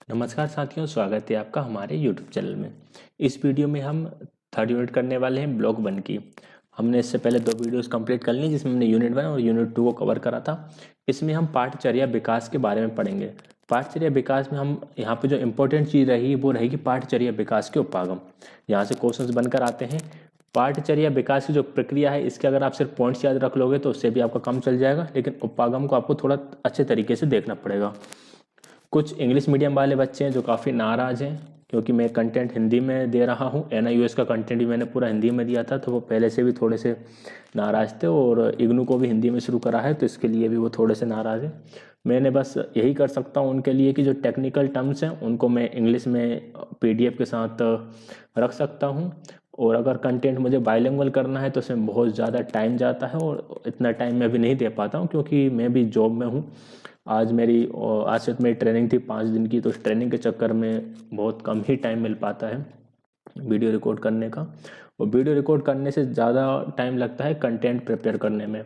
नमस्कार साथियों, स्वागत है आपका हमारे YouTube चैनल में। इस वीडियो में हम थर्ड यूनिट करने वाले हैं ब्लॉक 1 की। हमने इससे पहले 2 वीडियोस कंप्लीट कर ली जिसमें हमने यूनिट 1 और यूनिट 2 को कवर करा था। इसमें हम पाठचर्या विकास के बारे में पढ़ेंगे। पाठचर्या विकास में हम यहाँ पे जो इम्पोर्टेंट चीज़ रहेगी वो रहेगी पाठचर्या विकास के उपागम। यहाँ से क्वेश्चन बनकर आते हैं। पाठचर्या विकास की जो प्रक्रिया है इसके अगर आप सिर्फ पॉइंट्स याद रख लोगे तो उससे भी आपका काम चल जाएगा, लेकिन उपागम को आपको थोड़ा अच्छे तरीके से देखना पड़ेगा। कुछ इंग्लिश मीडियम वाले बच्चे हैं जो काफ़ी नाराज़ हैं क्योंकि मैं कंटेंट हिंदी में दे रहा हूँ। NIOS का कंटेंट भी मैंने पूरा हिंदी में दिया था, तो वो पहले से भी थोड़े से नाराज़ थे और इग्नू को भी हिंदी में शुरू करा है, तो इसके लिए भी वो थोड़े से नाराज़ हैं। मैंने बस यही कर सकता हूँ उनके लिए कि जो टेक्निकल टर्म्स हैं उनको मैं इंग्लिश में PDF के साथ रख सकता हूँ। और अगर कंटेंट मुझे बाइलिंगुअल करना है तो उसमें बहुत ज़्यादा टाइम जाता है और इतना टाइम मैं भी नहीं दे पाता हूँ क्योंकि मैं भी जॉब में हूँ। आज से तो मेरी ट्रेनिंग थी 5 दिन की, तो उस ट्रेनिंग के चक्कर में बहुत कम ही टाइम मिल पाता है वीडियो रिकॉर्ड करने का। और वीडियो रिकॉर्ड करने से ज़्यादा टाइम लगता है कंटेंट प्रिपेयर करने में।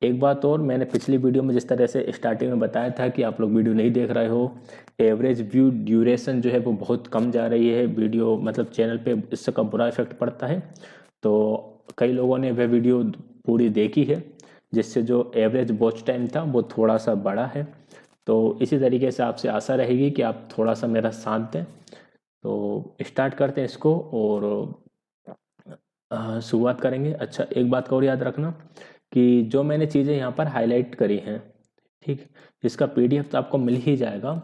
एक बात और, मैंने पिछली वीडियो में जिस तरह से स्टार्टिंग में बताया था कि आप लोग वीडियो नहीं देख रहे हो, एवरेज व्यू ड्यूरेशन जो है वो बहुत कम जा रही है वीडियो, मतलब चैनल पे इससे का बुरा इफेक्ट पड़ता है। तो कई लोगों ने वह वीडियो पूरी देखी है जिससे जो एवरेज वॉच टाइम था वो थोड़ा सा बढ़ा है। तो इसी तरीके से आपसे आशा रहेगी कि आप थोड़ा सा मेरा साथ दें। तो स्टार्ट करते हैं इसको और शुरुआत करेंगे। अच्छा, एक बात का और याद रखना कि जो मैंने चीज़ें यहाँ पर हाईलाइट करी हैं, ठीक, इसका PDF तो आपको मिल ही जाएगा।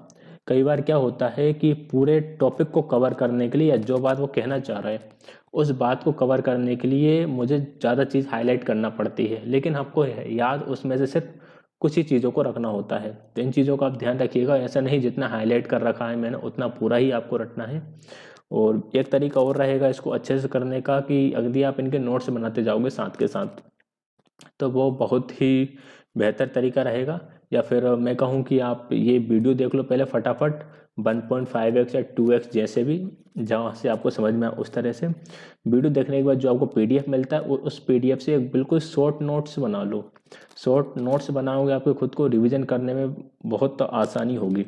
कई बार क्या होता है कि पूरे टॉपिक को कवर करने के लिए या जो बात वो कहना चाह रहे हैं उस बात को कवर करने के लिए मुझे ज़्यादा चीज़ हाईलाइट करना पड़ती है, लेकिन आपको याद उसमें से सिर्फ कुछ ही चीज़ों को रखना होता है। तो इन चीज़ों का आप ध्यान रखिएगा, ऐसा नहीं जितना हाईलाइट कर रखा है मैंने उतना पूरा ही आपको रटना है। और एक तरीका और रहेगा इसको अच्छे से करने का कि यदि आप इनके नोट्स बनाते जाओगे साथ के साथ तो वो बहुत ही बेहतर तरीका रहेगा। या फिर मैं कहूँ कि आप ये वीडियो देख लो पहले फटाफट 1.5x या 2x जैसे भी, जहाँ से आपको समझ में आए उस तरह से। वीडियो देखने के बाद जो आपको PDF मिलता है उस PDF से एक बिल्कुल शॉर्ट नोट्स बना लो। शॉर्ट नोट्स बनाओगे आपको खुद को रिवीजन करने में बहुत आसानी होगी।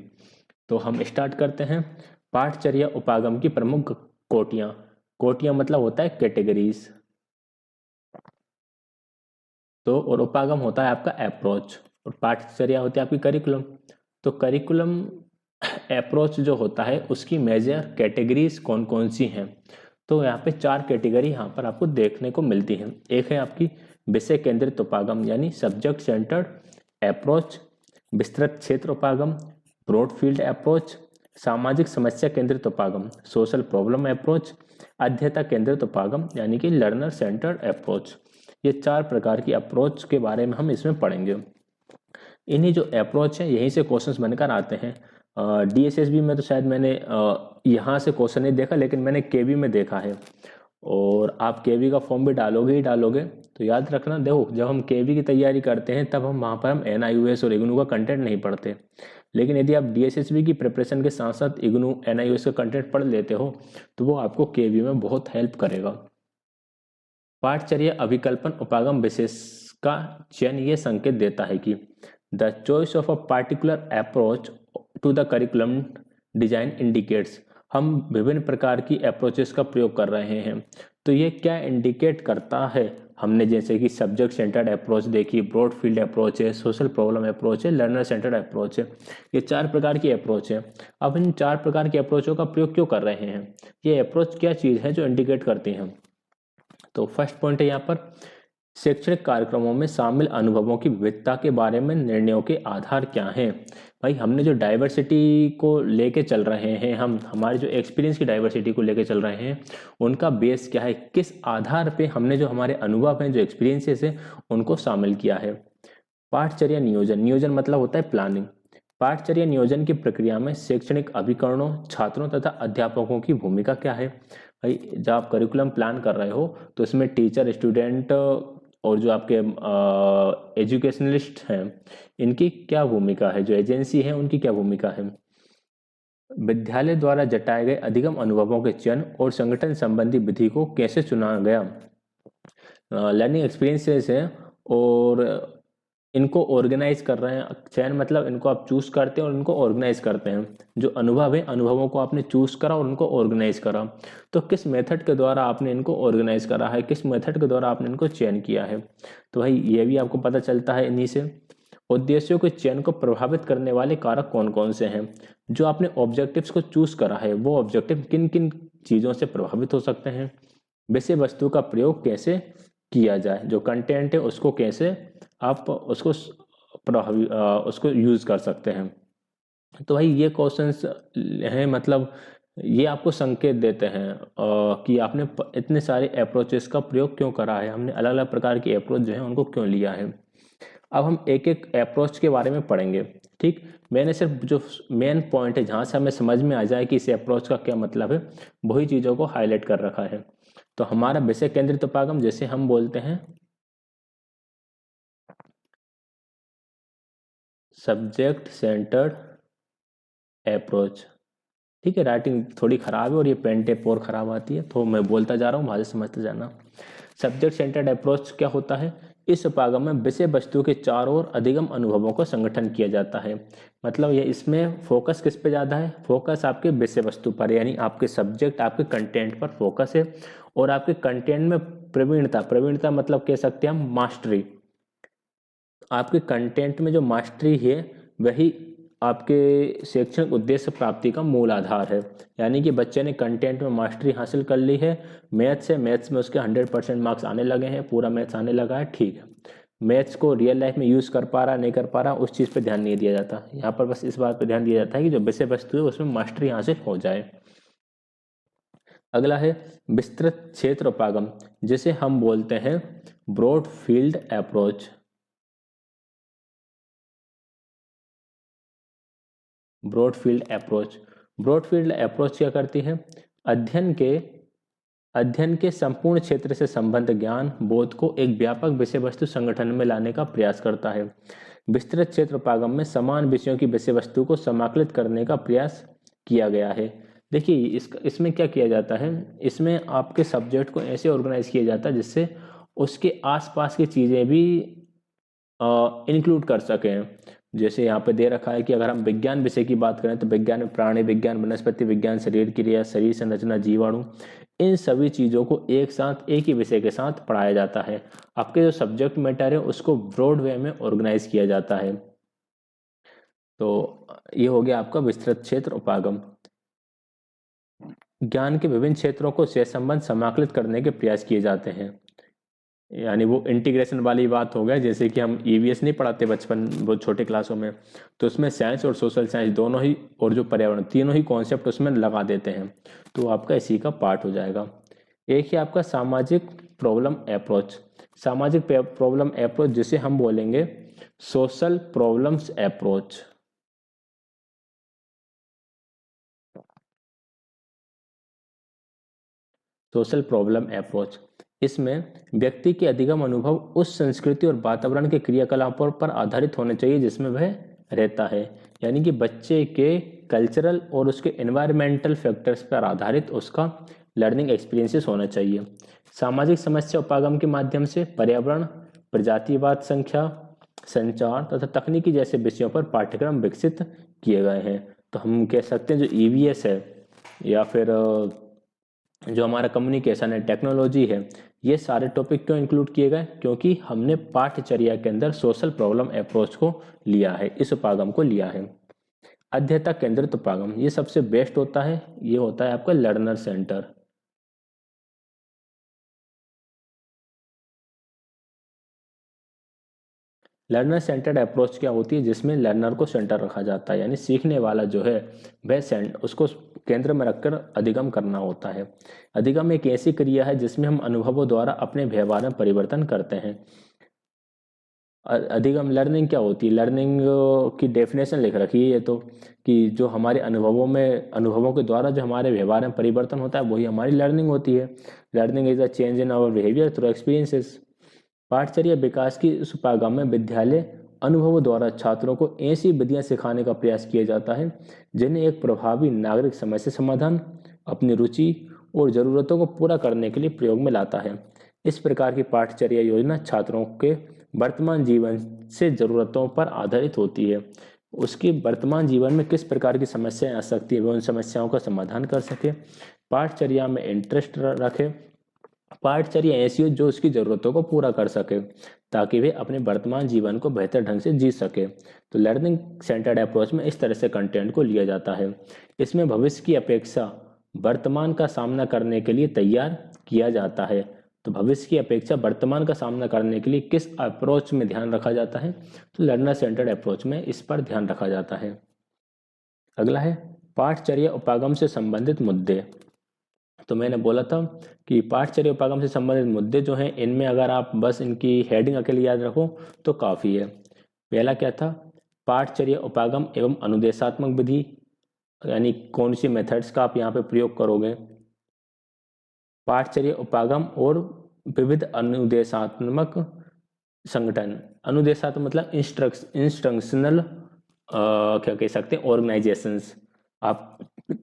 तो हम स्टार्ट करते हैं। पाठचर्या उपागम की प्रमुख कोटियाँ। कोटियाँ मतलब होता है कैटेगरीज। तो और उपागम होता है आपका अप्रोच और पाठचर्या होती है आपकी करिकुलम। तो करिकुलम अप्रोच जो होता है उसकी मेजर कैटेगरीज कौन कौन सी हैं, तो यहाँ पे 4 कैटेगरी यहाँ पर आपको देखने को मिलती हैं। एक है आपकी विषय केंद्रित उपागम यानी सब्जेक्ट सेंटर्ड अप्रोच, विस्तृत क्षेत्र उपागम ब्रॉड फील्ड अप्रोच, सामाजिक समस्या केंद्रित उपागम सोशल प्रॉब्लम अप्रोच, अध्येता केंद्रित उपागम यानी कि लर्नर सेंटर्ड अप्रोच। ये 4 प्रकार की अप्रोच के बारे में हम इसमें पढ़ेंगे। इन्हीं जो अप्रोच है यहीं से क्वेश्चंस बनकर आते हैं। DSSB में तो शायद मैंने यहाँ से क्वेश्चन नहीं देखा, लेकिन मैंने KV में देखा है। और आप KV का फॉर्म भी डालोगे ही डालोगे, तो याद रखना, देखो जब हम KV की तैयारी करते हैं तब हम वहाँ पर हम NIOS और इग्नू का कंटेंट नहीं पढ़ते, लेकिन यदि आप DSSB की प्रिपरेशन के साथ साथ इग्नू NIOS का कंटेंट पढ़ लेते हो तो वो आपको KV में बहुत हेल्प करेगा। पाठचर्या अभिकल्पन उपागम विशेष का चयन ये संकेत देता है कि the choice of a particular approach to the curriculum design indicates, हम विभिन्न प्रकार की अप्रोचेस का प्रयोग कर रहे हैं। तो ये क्या इंडिकेट करता है, हमने जैसे कि सब्जेक्ट सेंटर्ड अप्रोच देखी, ब्रॉड फील्ड अप्रोच है, सोशल प्रॉब्लम अप्रोच है, लर्नर सेंटर्ड अप्रोच है। ये 4 प्रकार की अप्रोच है। अब इन 4 प्रकार की अप्रोचों का प्रयोग क्यों कर रहे हैं, ये अप्रोच क्या चीज़ है जो इंडिकेट करती हैं। तो फर्स्ट पॉइंट है यहाँ पर शैक्षणिक कार्यक्रमों में शामिल अनुभवों की विविधता के बारे में निर्णयों के आधार क्या हैं। भाई हमने जो डाइवर्सिटी को लेके चल रहे हैं, हम हमारे जो एक्सपीरियंस की डाइवर्सिटी को लेके चल रहे हैं, उनका बेस क्या है, किस आधार पे हमने जो हमारे अनुभव हैं जो एक्सपीरियंसेस हैं उनको शामिल किया है। पाठचर्या नियोजन, नियोजन मतलब होता है प्लानिंग। पाठचर्या नियोजन की प्रक्रिया में शैक्षणिक अभिकरणों, छात्रों तथा अध्यापकों की भूमिका क्या है। भाई जब आप करिकुलम प्लान कर रहे हो तो इसमें टीचर, स्टूडेंट और जो आपके एजुकेशनलिस्ट हैं इनकी क्या भूमिका है, जो एजेंसी है उनकी क्या भूमिका है। विद्यालय द्वारा जटाए गए अधिगम अनुभवों के चयन और संगठन संबंधी विधि को कैसे चुना गया। लर्निंग एक्सपीरियंसेस है और इनको ऑर्गेनाइज कर रहे हैं। चयन मतलब इनको आप चूज करते हैं और इनको ऑर्गेनाइज करते हैं। जो अनुभव है, अनुभवों को आपने चूज करा और उनको ऑर्गेनाइज करा। तो किस मेथड के द्वारा आपने इनको ऑर्गेनाइज करा है, किस मेथड के द्वारा आपने इनको चयन किया है। तो भाई ये भी आपको पता चलता है इन्हीं से। उद्देश्यों के चयन को प्रभावित करने वाले कारक कौन कौन से हैं। जो आपने ऑब्जेक्टिव्स को चूज करा है, वो ऑब्जेक्टिव किन किन चीज़ों से प्रभावित हो सकते हैं। विषय वस्तु का प्रयोग कैसे किया जाए, जो कंटेंट है उसको कैसे आप उसको उसको यूज कर सकते हैं। तो भाई ये क्वेश्चंस हैं, मतलब ये आपको संकेत देते हैं कि आपने इतने सारे अप्रोचेस का प्रयोग क्यों करा है, हमने अलग अलग प्रकार की अप्रोच जो है उनको क्यों लिया है। अब हम एक एक अप्रोच के बारे में पढ़ेंगे। ठीक, मैंने सिर्फ जो मेन पॉइंट है जहाँ से हमें समझ में आ जाए कि इस अप्रोच का क्या मतलब है, वही चीज़ों को हाईलाइट कर रखा है। तो हमारा विषय केंद्रित उपागम, जैसे हम बोलते हैं सब्जेक्ट सेंटर्ड अप्रोच। ठीक है, राइटिंग थोड़ी ख़राब है और ये पेन टेप और ख़राब आती है, तो मैं बोलता जा रहा हूँ, वहाँ से समझते जाना। सब्जेक्ट सेंटर्ड अप्रोच क्या होता है। इस उपागम में विषय वस्तु के चारों ओर अधिगम अनुभवों का संगठन किया जाता है। मतलब ये इसमें फोकस किस पे ज़्यादा है, फोकस आपके विषय वस्तु पर, यानी आपके सब्जेक्ट, आपके कंटेंट पर फोकस है। और आपके कंटेंट में प्रवीणता, प्रवीणता मतलब कह सकते हैं हम मास्टरी। आपके कंटेंट में जो मास्टरी है वही आपके शैक्षणिक उद्देश्य प्राप्ति का मूल आधार है। यानी कि बच्चे ने कंटेंट में मास्टरी हासिल कर ली है। मैथ्स है, मैथ्स में उसके 100% मार्क्स आने लगे हैं, पूरा मैथ्स आने लगा है, ठीक है। मैथ्स को रियल लाइफ में यूज़ कर पा रहा, नहीं कर पा रहा, उस चीज़ पे ध्यान नहीं दिया जाता। यहाँ पर बस इस बात पे ध्यान दिया जाता है कि जो विषय वस्तु है उसमें मास्टरी हासिल हो जाए। अगला है विस्तृत क्षेत्र उपागम, जिसे हम बोलते हैं broad field approach. Broad field approach, broad field approach क्या करती है, अध्ययन के संपूर्ण क्षेत्र से संबंध ज्ञान बोध को एक व्यापक विषय वस्तु संगठन में लाने का प्रयास करता है। विस्तृत क्षेत्र उपागम में समान विषयों की विषय वस्तु को समाकलित करने का प्रयास किया गया है। देखिए इसमें क्या किया जाता है, इसमें आपके सब्जेक्ट को ऐसे ऑर्गेनाइज किया जाता है जिससे उसके आसपास की चीज़ें भी इंक्लूड कर सकें। जैसे यहाँ पे दे रखा है कि अगर हम विज्ञान विषय की बात करें तो विज्ञान में प्राणी विज्ञान, वनस्पति विज्ञान, शरीर क्रिया, शरीर संरचना, जीवाणु, इन सभी चीज़ों को एक साथ एक ही विषय के साथ पढ़ाया जाता है। आपके जो सब्जेक्ट मैटर है उसको ब्रॉड वे में ऑर्गेनाइज किया जाता है। तो ये हो गया आपका विस्तृत क्षेत्र उपागम। ज्ञान के विभिन्न क्षेत्रों को सहसंबंध समाकलित करने के प्रयास किए जाते हैं। यानी वो इंटीग्रेशन वाली बात हो गया, जैसे कि हम ईवीएस नहीं पढ़ाते बचपन, वो छोटे क्लासों में, तो उसमें साइंस और सोशल साइंस दोनों ही और जो पर्यावरण, तीनों ही कॉन्सेप्ट उसमें लगा देते हैं, तो आपका इसी का पार्ट हो जाएगा। एक ही आपका सामाजिक प्रॉब्लम अप्रोच, सामाजिक प्रॉब्लम अप्रोच जिसे हम बोलेंगे social problems approach. Social problem approach, इसमें व्यक्ति के अधिगम अनुभव उस संस्कृति और वातावरण के क्रियाकलापों पर आधारित होने चाहिए जिसमें वह रहता है। यानी कि बच्चे के कल्चरल और उसके एनवायरमेंटल फैक्टर्स पर आधारित उसका लर्निंग एक्सपीरियंसेस होना चाहिए। सामाजिक समस्या उपागम के माध्यम से पर्यावरण, प्रजातिवाद, संख्या, संचार तथा तकनीकी जैसे विषयों पर पाठ्यक्रम विकसित किए गए हैं। तो हम कह सकते हैं जो ईवीएस है या फिर जो हमारा कम्युनिकेशन है, टेक्नोलॉजी है, ये सारे टॉपिक क्यों इंक्लूड किए गए, क्योंकि हमने पाठ्यचर्या के अंदर सोशल प्रॉब्लम अप्रोच को लिया है, इस उपागम को लिया है। अध्येता केंद्रित उपागम, ये सबसे बेस्ट होता है, ये होता है आपका learner centre. Learner centred approach क्या होती है, जिसमें लर्नर को सेंटर रखा जाता है, यानी सीखने वाला जो है वह उसको केंद्र में रखकर अधिगम करना होता है। अधिगम एक ऐसी क्रिया है जिसमें हम अनुभवों द्वारा अपने व्यवहार में परिवर्तन करते हैं। अधिगम लर्निंग क्या होती है, लर्निंग की डेफिनेशन लिख रखी है ये तो, कि जो हमारे अनुभवों के द्वारा जो हमारे व्यवहार में परिवर्तन होता है वही हमारी लर्निंग होती है। Learning is a change in our behaviour through experiences. पाठचर्या विकास की इस उपागम में विद्यालय अनुभवों द्वारा छात्रों को ऐसी विधियां सिखाने का प्रयास किया जाता है जिन्हें एक प्रभावी नागरिक समस्या समाधान, अपनी रुचि और ज़रूरतों को पूरा करने के लिए प्रयोग में लाता है। इस प्रकार की पाठचर्या योजना छात्रों के वर्तमान जीवन से ज़रूरतों पर आधारित होती है। उसके वर्तमान जीवन में किस प्रकार की समस्याएं आ सकती है, वह उन समस्याओं का समाधान कर सके। पाठचर्या में इंटरेस्ट रखे। पाठचर्या ऐसी हो जो उसकी ज़रूरतों को पूरा कर सके ताकि वे अपने वर्तमान जीवन को बेहतर ढंग से जी सके। तो लर्निंग सेंटर्ड अप्रोच में इस तरह से कंटेंट को लिया जाता है। इसमें भविष्य की अपेक्षा वर्तमान का सामना करने के लिए तैयार किया जाता है। तो भविष्य की अपेक्षा वर्तमान का सामना करने के लिए किस अप्रोच में ध्यान रखा जाता है, तो लर्नर सेंटर्ड अप्रोच में इस पर ध्यान रखा जाता है। अगला है पाठचर्या उपागम से संबंधित मुद्दे। तो मैंने बोला था कि पाठचर्या उपागम से संबंधित मुद्दे जो हैं, इनमें अगर आप बस इनकी हेडिंग अकेले याद रखो तो काफ़ी है। पहला क्या था, पाठचर्या उपागम एवं अनुदेशात्मक विधि, यानी कौन सी मेथड्स का आप यहाँ पे प्रयोग करोगे। पाठचर्या उपागम और विविध अनुदेशात्मक संगठन। अनुदेशात्मक मतलब इंस्ट्रक्शनल क्या कह सकते हैं, ऑर्गेनाइजेशंस। आप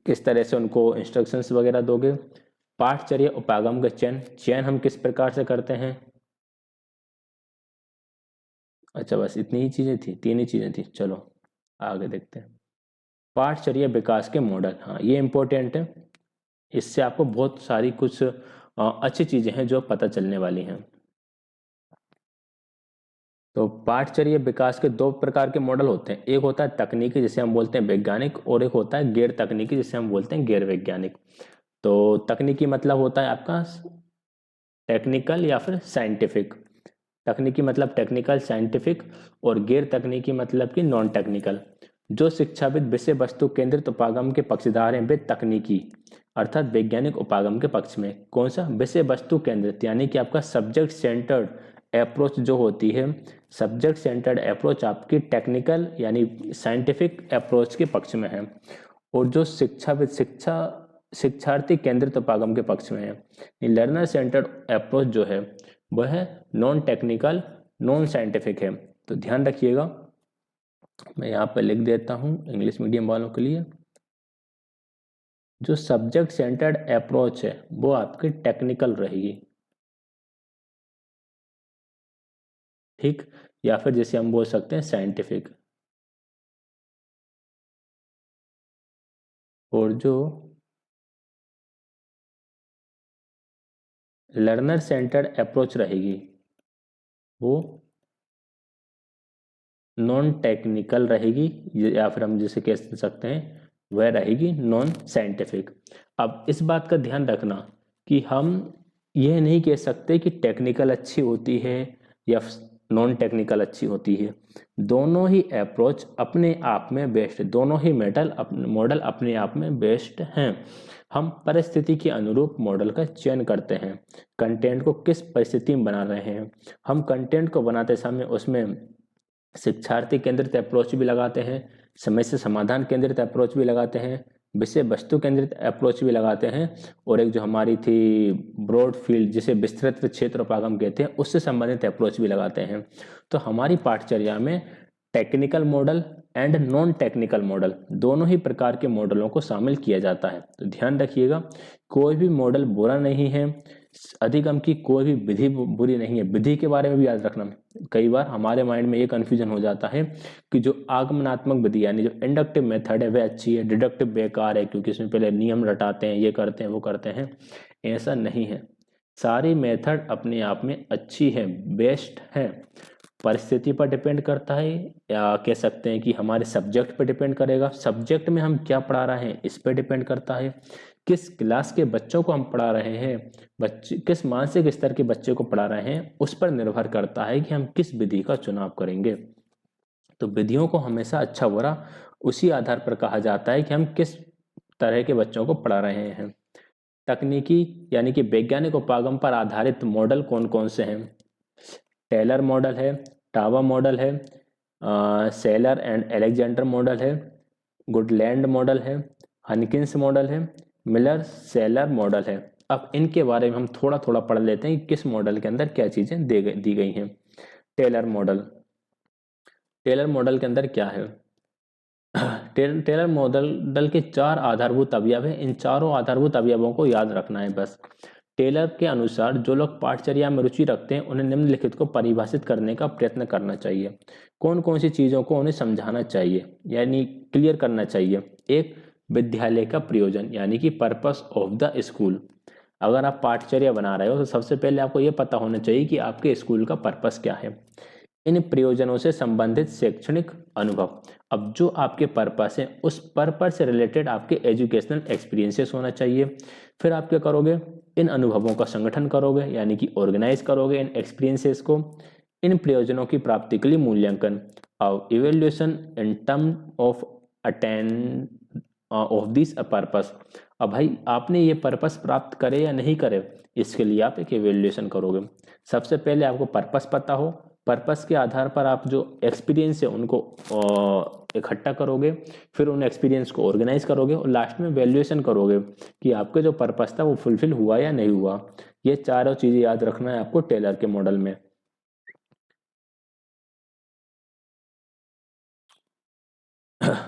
किस तरह से उनको इंस्ट्रक्शंस वगैरह दोगे। पाठचर्या उपागम का चयन हम किस प्रकार से करते हैं। अच्छा, बस इतनी ही चीज़ें थी, 3 ही चीज़ें थी। चलो आगे देखते हैं। पाठचर्या विकास के मॉडल, हाँ ये इम्पोर्टेंट है। इससे आपको बहुत सारी कुछ अच्छी चीज़ें हैं जो पता चलने वाली हैं। तो पाठचर्या विकास के 2 प्रकार के मॉडल होते हैं। एक होता है तकनीकी जिसे हम बोलते हैं वैज्ञानिक, और एक होता है गैर तकनीकी जिसे हम बोलते हैं गैर वैज्ञानिक। तो तकनीकी मतलब होता है आपका टेक्निकल या फिर साइंटिफिक। तकनीकी मतलब टेक्निकल साइंटिफिक, और गैर तकनीकी मतलब कि नॉन टेक्निकल। जो शिक्षाविद विषय वस्तु केंद्रित उपागम के पक्षधर हैं वे तकनीकी अर्थात वैज्ञानिक उपागम के पक्ष में। कौन सा, विषय वस्तु केंद्रित, यानी कि आपका सब्जेक्ट सेंटर्ड अप्रोच जो होती है, सब्जेक्ट सेंटर्ड अप्रोच आपकी टेक्निकल यानी साइंटिफिक अप्रोच के पक्ष में है। और जो शिक्षार्थी केंद्रित उपागम के पक्ष में है। लर्नर सेंटर्ड अप्रोच जो है वह है नॉन टेक्निकल नॉन साइंटिफिक है। तो ध्यान रखिएगा, मैं यहाँ पर लिख देता हूँ इंग्लिश मीडियम वालों के लिए। जो सब्जेक्ट सेंटर्ड अप्रोच है वो आपकी टेक्निकल रहेगी, ठीक, या फिर जैसे हम बोल सकते हैं साइंटिफिक। और जो लर्नर सेंटर्ड अप्रोच रहेगी वो नॉन टेक्निकल रहेगी, या फिर हम जिसे कह सकते हैं वह रहेगी नॉन साइंटिफिक। अब इस बात का ध्यान रखना कि हम यह नहीं कह सकते कि टेक्निकल अच्छी होती है या नॉन टेक्निकल अच्छी होती है। दोनों ही अप्रोच अपने आप में बेस्ट है, दोनों ही मॉडल अपने आप में बेस्ट हैं। हम परिस्थिति के अनुरूप मॉडल का चयन करते हैं। कंटेंट को किस परिस्थिति में बना रहे हैं, हम कंटेंट को बनाते समय उसमें शिक्षार्थी केंद्रित अप्रोच भी लगाते हैं, समस्या समाधान केंद्रित अप्रोच भी लगाते हैं, विषय वस्तु केंद्रित अप्रोच भी लगाते हैं, और एक जो हमारी थी ब्रॉड फील्ड जिसे विस्तृत क्षेत्र उपागम कहते हैं उससे संबंधित अप्रोच भी लगाते हैं। तो हमारी पाठचर्या में technical model and non technical model दोनों ही प्रकार के मॉडलों को शामिल किया जाता है। तो ध्यान रखिएगा, कोई भी मॉडल बुरा नहीं है, अधिगम की कोई भी विधि बुरी नहीं है। विधि के बारे में भी याद रखना, कई बार हमारे माइंड में ये कन्फ्यूजन हो जाता है कि जो आगमनात्मक विधि यानी जो इंडक्टिव मेथड है वह अच्छी है, डिडक्टिव बेकार है क्योंकि इसमें पहले नियम रटाते हैं, ये करते हैं वो करते हैं। ऐसा नहीं है, सारी मेथड अपने आप में अच्छी है, बेस्ट है। परिस्थिति पर डिपेंड करता है, या कह सकते हैं कि हमारे सब्जेक्ट पर डिपेंड करेगा, सब्जेक्ट में हम क्या पढ़ा रहे हैं इस पर डिपेंड करता है, किस क्लास के बच्चों को हम पढ़ा रहे हैं, बच्चे किस मानसिक स्तर के बच्चे को पढ़ा रहे हैं, उस पर निर्भर करता है कि हम किस विधि का चुनाव करेंगे। तो विधियों को हमेशा अच्छा बुरा उसी आधार पर कहा जाता है कि हम किस तरह के बच्चों को पढ़ा रहे हैं। तकनीकी यानी कि वैज्ञानिक उपागम पर आधारित मॉडल कौन कौन से हैं। टेलर मॉडल है, टावा मॉडल है, सेलर एंड एलेक्जेंडर मॉडल है, गुडलैंड मॉडल है, हनकिंस मॉडल है, मिलर सेलर मॉडल है। अब इनके बारे में हम थोड़ा थोड़ा पढ़ लेते हैं कि किस मॉडल के अंदर क्या चीज़ें दी गई हैं। टेलर मॉडल, टेलर मॉडल के अंदर क्या है, टेलर मॉडल के 4 आधारभूत अवयव हैं। इन चारों आधारभूत अवयवों को याद रखना है बस। टेलर के अनुसार जो लोग पाठचर्या में रुचि रखते हैं उन्हें निम्नलिखित को परिभाषित करने का प्रयत्न करना चाहिए। कौन कौन सी चीज़ों को उन्हें समझाना चाहिए यानी क्लियर करना चाहिए। एक, विद्यालय का प्रयोजन यानी कि पर्पस ऑफ द स्कूल। अगर आप पाठचर्या बना रहे हो तो सबसे पहले आपको ये पता होना चाहिए कि आपके स्कूल का पर्पस क्या है। इन प्रयोजनों से संबंधित शैक्षणिक अनुभव। अब जो आपके पर्पस है उस पर्पस से रिलेटेड आपके एजुकेशनल एक्सपीरियंसेस होना चाहिए। फिर आप क्या करोगे, इन अनुभवों का संगठन करोगे यानी कि ऑर्गेनाइज करोगे इन एक्सपीरियंसेस को। इन प्रयोजनों की प्राप्ति के लिए मूल्यांकन evaluation in term of attain of this purpose. अब भाई आपने ये पर्पस प्राप्त करे या नहीं करे, इसके लिए आप एक इवेल्युएशन करोगे। सबसे पहले आपको पर्पस पता हो, पर्पस के आधार पर आप जो एक्सपीरियंस है उनको इकट्ठा करोगे, फिर उन एक्सपीरियंस को ऑर्गेनाइज करोगे और लास्ट में वैल्यूएशन करोगे कि आपका जो पर्पस था वो फुलफिल हुआ या नहीं हुआ। ये चारों चीज़ें याद रखना है आपको टेलर के मॉडल में।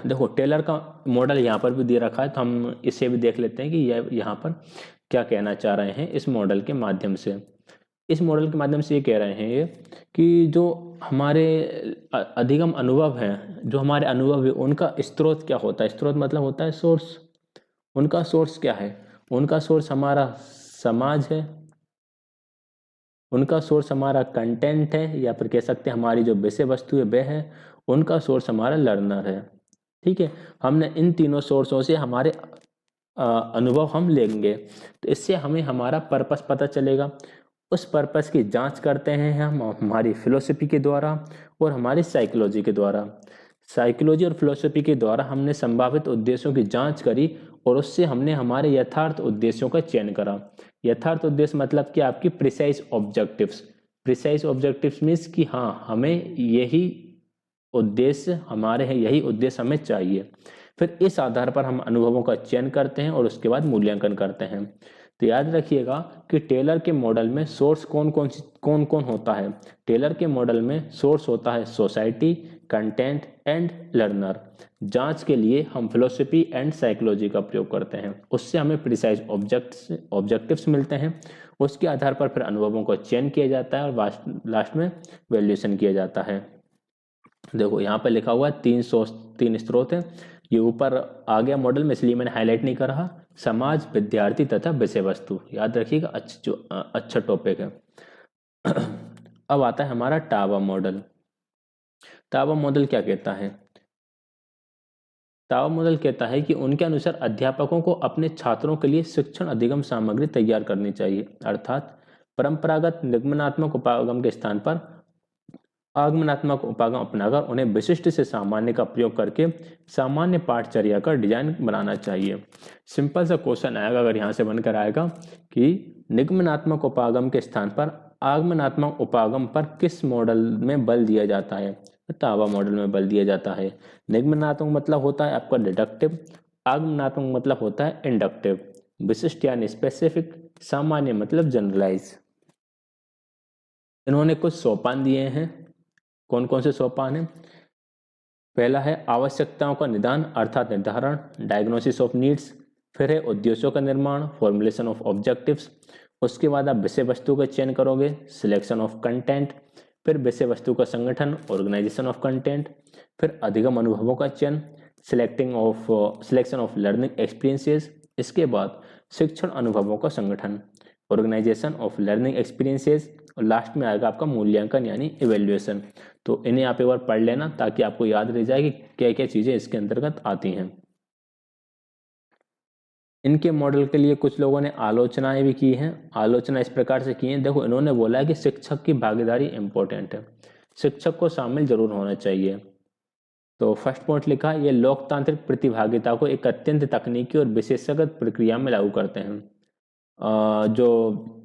देखो टेलर का मॉडल यहाँ पर भी दे रखा है तो हम इसे भी देख लेते हैं कि यह यहाँ पर क्या कहना चाह रहे हैं इस मॉडल के माध्यम से। इस मॉडल के माध्यम से ये कह रहे हैं ये कि जो हमारे अधिगम अनुभव हैं, जो हमारे अनुभव है उनका स्रोत क्या होता है। स्रोत मतलब होता है सोर्स। उनका सोर्स क्या है, उनका सोर्स हमारा समाज है, उनका सोर्स हमारा कंटेंट है या फिर कह सकते हैं हमारी जो विषय वस्तु है वह है, उनका सोर्स हमारा लर्नर है। ठीक है, हमने इन तीनों सोर्सों से हमारे अनुभव हम लेंगे तो इससे हमें हमारा पर्पस पता चलेगा। उस पर्पस की जांच करते हैं हम हमारी फिलोसफी के द्वारा और हमारी साइकोलॉजी के द्वारा। साइकोलॉजी और फिलोसफी के द्वारा हमने संभावित उद्देश्यों की जांच करी और उससे हमने हमारे यथार्थ उद्देश्यों का चयन करा। यथार्थ उद्देश्य मतलब कि आपकी precise objectives. Precise objectives means कि हाँ हमें यही उद्देश्य हमारे हैं, यही उद्देश्य हमें चाहिए। फिर इस आधार पर हम अनुभवों का चयन करते हैं और उसके बाद मूल्यांकन करते हैं। तो याद रखिएगा कि टेलर के मॉडल में सोर्स कौन कौन होता है। टेलर के मॉडल में सोर्स होता है सोसाइटी, कंटेंट एंड लर्नर। जांच के लिए हम फिलोसफी एंड साइकोलॉजी का प्रयोग करते हैं, उससे हमें प्रिसाइज ऑब्जेक्टिव्स मिलते हैं। उसके आधार पर फिर अनुभवों का चयन किया जाता है और लास्ट में वैल्यूएशन किया जाता है। देखो यहाँ पर लिखा हुआ है तीन स्रोत हैं। ये ऊपर आ गया मॉडल में इसलिए मैंने हाईलाइट नहीं कर रहा। समाज, विद्यार्थी तथा विषय वस्तु, याद रखिएगा, अच्छा टॉपिक है। अब आता है हमारा टावा मॉडल। टावा मॉडल क्या कहता है। टावा मॉडल कहता है कि उनके अनुसार अध्यापकों को अपने छात्रों के लिए शिक्षण अधिगम सामग्री तैयार करनी चाहिए, अर्थात परंपरागत निगमनात्मक उपागम के स्थान पर आगमनात्मक उपागम अपनाकर उन्हें विशिष्ट से सामान्य का प्रयोग करके सामान्य पाठचर्या का डिजाइन बनाना चाहिए। सिंपल सा क्वेश्चन आएगा अगर यहाँ से बनकर आएगा कि निगमनात्मक उपागम के स्थान पर आगमनात्मक उपागम पर किस मॉडल में बल दिया जाता है। टावा मॉडल में बल दिया जाता है। निगमनात्मक मतलब होता है आपका डिडक्टिव, आगमनात्मक मतलब होता है इंडक्टिव, विशिष्ट यानी स्पेसिफिक, सामान्य मतलब जनरलाइज। इन्होंने कुछ सोपान दिए हैं। कौन कौन से सोपान हैं। पहला है आवश्यकताओं का निदान अर्थात निर्धारण, डायग्नोसिस ऑफ नीड्स। फिर है उद्देश्यों का निर्माण, फॉर्मुलेशन ऑफ ऑब्जेक्टिव्स। उसके बाद आप विषय वस्तु का चयन करोगे, सिलेक्शन ऑफ कंटेंट। फिर विषय वस्तु का संगठन, ऑर्गेनाइजेशन ऑफ कंटेंट। फिर अधिगम अनुभवों का चयन, सिलेक्शन ऑफ लर्निंग एक्सपीरियंसेस। इसके बाद शिक्षण अनुभवों का संगठन, ऑर्गेनाइजेशन ऑफ लर्निंग एक्सपीरियंसेस। और लास्ट में आएगा आपका मूल्यांकन यानी इवेल्युएशन। तो इन्हें आप एक बार पढ़ लेना ताकि आपको याद रह जाए कि क्या क्या चीज़ें इसके अंतर्गत आती हैं। इनके मॉडल के लिए कुछ लोगों ने आलोचनाएं भी की हैं। आलोचना इस प्रकार से की है, देखो इन्होंने बोला है कि शिक्षक की भागीदारी इंपॉर्टेंट है, शिक्षक को शामिल जरूर होना चाहिए। तो फर्स्ट पॉइंट लिखा, ये लोकतांत्रिक प्रतिभागिता को एक अत्यंत तकनीकी और विशेषज्ञ प्रक्रिया में लागू करते हैं। जो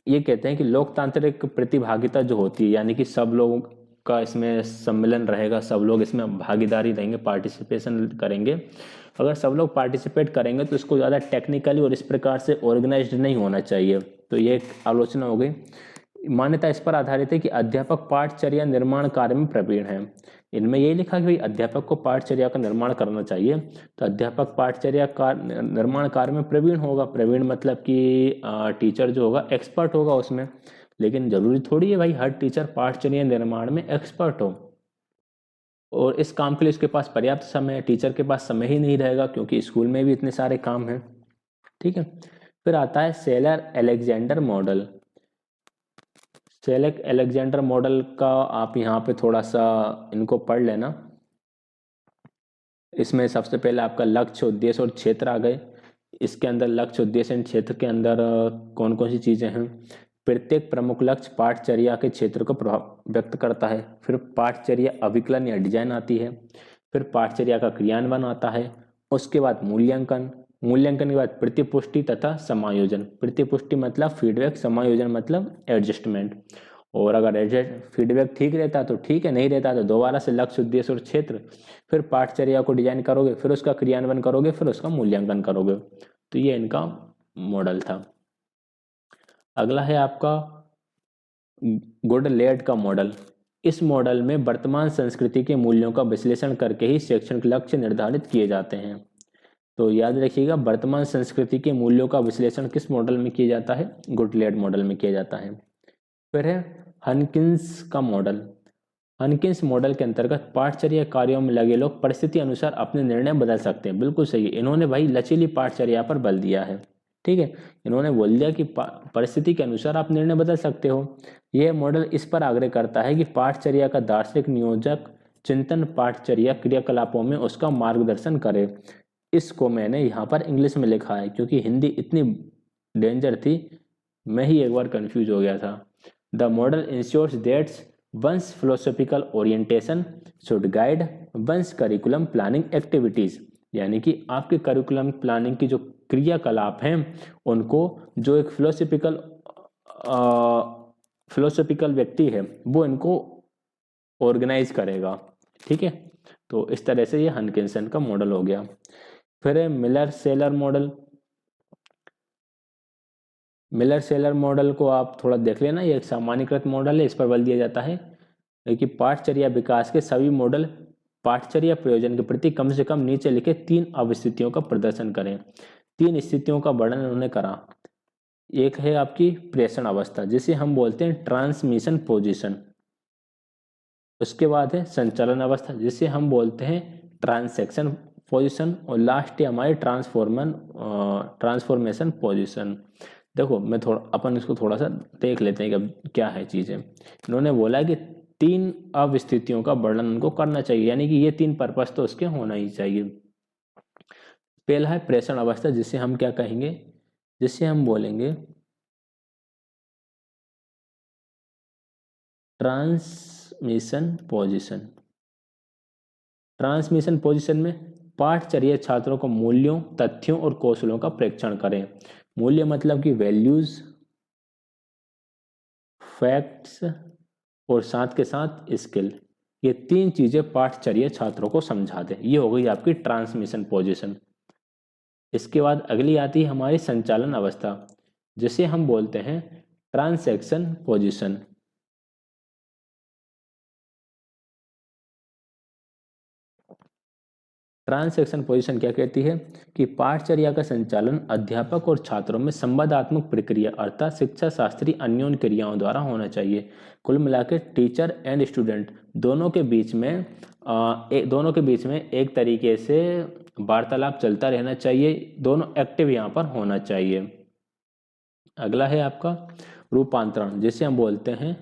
ये कहते हैं कि लोकतांत्रिक प्रतिभागिता जो होती है यानी कि सब लोगों का इसमें सम्मेलन रहेगा, सब लोग इसमें भागीदारी रहेंगे, पार्टिसिपेशन करेंगे। अगर सब लोग पार्टिसिपेट करेंगे तो इसको ज़्यादा टेक्निकली और इस प्रकार से ऑर्गेनाइज्ड नहीं होना चाहिए। तो ये एक आलोचना हो गई। मान्यता इस पर आधारित है कि अध्यापक पाठचर्या निर्माण कार्य में प्रवीण है। इनमें यही लिखा कि भाई अध्यापक को पाठचर्या का निर्माण करना चाहिए, तो अध्यापक पाठचर्या का निर्माण कार्य में प्रवीण होगा। प्रवीण मतलब कि टीचर जो होगा एक्सपर्ट होगा उसमें, लेकिन जरूरी थोड़ी है भाई हर टीचर पाठचर्या निर्माण में एक्सपर्ट हो। और इस काम के लिए उसके पास पर्याप्त समय है, टीचर के पास समय ही नहीं रहेगा क्योंकि स्कूल में भी इतने सारे काम हैं। ठीक है, फिर आता है seller Alexander model. Select Alexander model का आप यहाँ पे थोड़ा सा इनको पढ़ लेना। इसमें सबसे पहले आपका लक्ष्य, उद्देश्य और क्षेत्र आ गए। इसके अंदर लक्ष्य, उद्देश्य और क्षेत्र के अंदर कौन कौन सी चीज़ें हैं। प्रत्येक प्रमुख लक्ष्य पाठचर्या के क्षेत्र को प्रभाव व्यक्त करता है। फिर पाठचर्या अभिकलन या डिजाइन आती है। फिर पाठचर्या का क्रियान्वयन आता है। उसके बाद मूल्यांकन, मूल्यांकन के बाद प्रतिपुष्टि तथा समायोजन। प्रतिपुष्टि मतलब फीडबैक, समायोजन मतलब एडजस्टमेंट। और अगर फीडबैक ठीक रहता तो ठीक है, नहीं रहता तो दोबारा से लक्ष्य, उद्देश्य और क्षेत्र, फिर पाठचर्या को डिजाइन करोगे, फिर उसका क्रियान्वयन करोगे, फिर उसका मूल्यांकन करोगे। तो ये इनका मॉडल था। अगला है आपका गुडलेट का मॉडल। इस मॉडल में वर्तमान संस्कृति के मूल्यों का विश्लेषण करके ही शैक्षणिक लक्ष्य निर्धारित किए जाते हैं। तो याद रखिएगा, वर्तमान संस्कृति के मूल्यों का विश्लेषण किस मॉडल में किया जाता है? गुडलेट मॉडल में किया जाता है। फिर है हनकिंस का मॉडल। हनकिंस मॉडल के अंतर्गत पाठचर्या कार्यों में लगे लोग परिस्थिति अनुसार अपने निर्णय बदल सकते हैं। बिल्कुल सही है, इन्होंने भाई लचीली पाठचर्या पर बल दिया है। ठीक है, इन्होंने बोल दिया कि परिस्थिति के अनुसार आप निर्णय बदल सकते हो। यह मॉडल इस पर आग्रह करता है कि पाठचर्या का दार्शनिक नियोजक चिंतन पाठचर्या क्रियाकलापों में उसका मार्गदर्शन करे। इसको मैंने यहाँ पर इंग्लिश में लिखा है क्योंकि हिंदी इतनी डेंजर थी, मैं ही एक बार कंफ्यूज हो गया था। The model ensures that one's philosophical orientation should guide one's curriculum planning activities। यानी कि आपके करिकुलम प्लानिंग की जो क्रियाकलाप हैं उनको जो एक फिलोसॉफिकल व्यक्ति है वो इनको ऑर्गेनाइज करेगा। ठीक है, तो इस तरह से ये हनकिंसन का मॉडल हो गया। फिर है Miller seller model. Miller seller model को आप थोड़ा देख लेना, ये एक सामान्यीकृत मॉडल है। इस पर बल दिया जाता है कि पाठचर्या विकास के सभी मॉडल पाठचर्या प्रयोजन के प्रति कम से कम नीचे लिखे 3 अवस्थितियों का प्रदर्शन करें। 3 स्थितियों का वर्णन उन्होंने करा। एक है आपकी प्रेषण अवस्था जिसे हम बोलते हैं ट्रांसमिशन पोजीशन। उसके बाद है संचालन अवस्था जिसे हम बोलते हैं ट्रांसैक्शन पोजीशन। और लास्ट है हमारी ट्रांसफॉर्मेशन पोजीशन। देखो मैं अपन इसको थोड़ा सा देख लेते हैं कि क्या है चीजें। इन्होंने बोला कि 3 अवस्थितियों का वर्णन उनको करना चाहिए, यानी कि ये 3 पर्पस तो उसके होना ही चाहिए। पहला है प्रेषण अवस्था जिसे हम क्या कहेंगे, जिसे हम बोलेंगे ट्रांसमिशन पोजीशन। ट्रांसमिशन पोजीशन में पाठचर्या छात्रों को मूल्यों, तथ्यों और कौशलों का प्रेक्षण करें। मूल्य मतलब कि वैल्यूज, फैक्ट्स और साथ के साथ स्किल। ये 3 चीजें पाठचर्या छात्रों को समझा दे। ये हो गई आपकी ट्रांसमिशन पोजीशन। इसके बाद अगली आती है हमारी संचालन अवस्था जिसे हम बोलते हैं ट्रांसैक्शन पोजीशन। ट्रांसैक्शन पोजीशन क्या कहती है कि पाठचर्या का संचालन अध्यापक और छात्रों में संवादात्मक प्रक्रिया अर्थात शिक्षा शास्त्री अन्योन्य क्रियाओं द्वारा होना चाहिए। कुल मिलाकर टीचर एंड स्टूडेंट दोनों के बीच में एक तरीके से वार्तालाप चलता रहना चाहिए। दोनों एक्टिव यहाँ पर होना चाहिए। अगला है आपका रूपांतरण जिसे हम बोलते हैं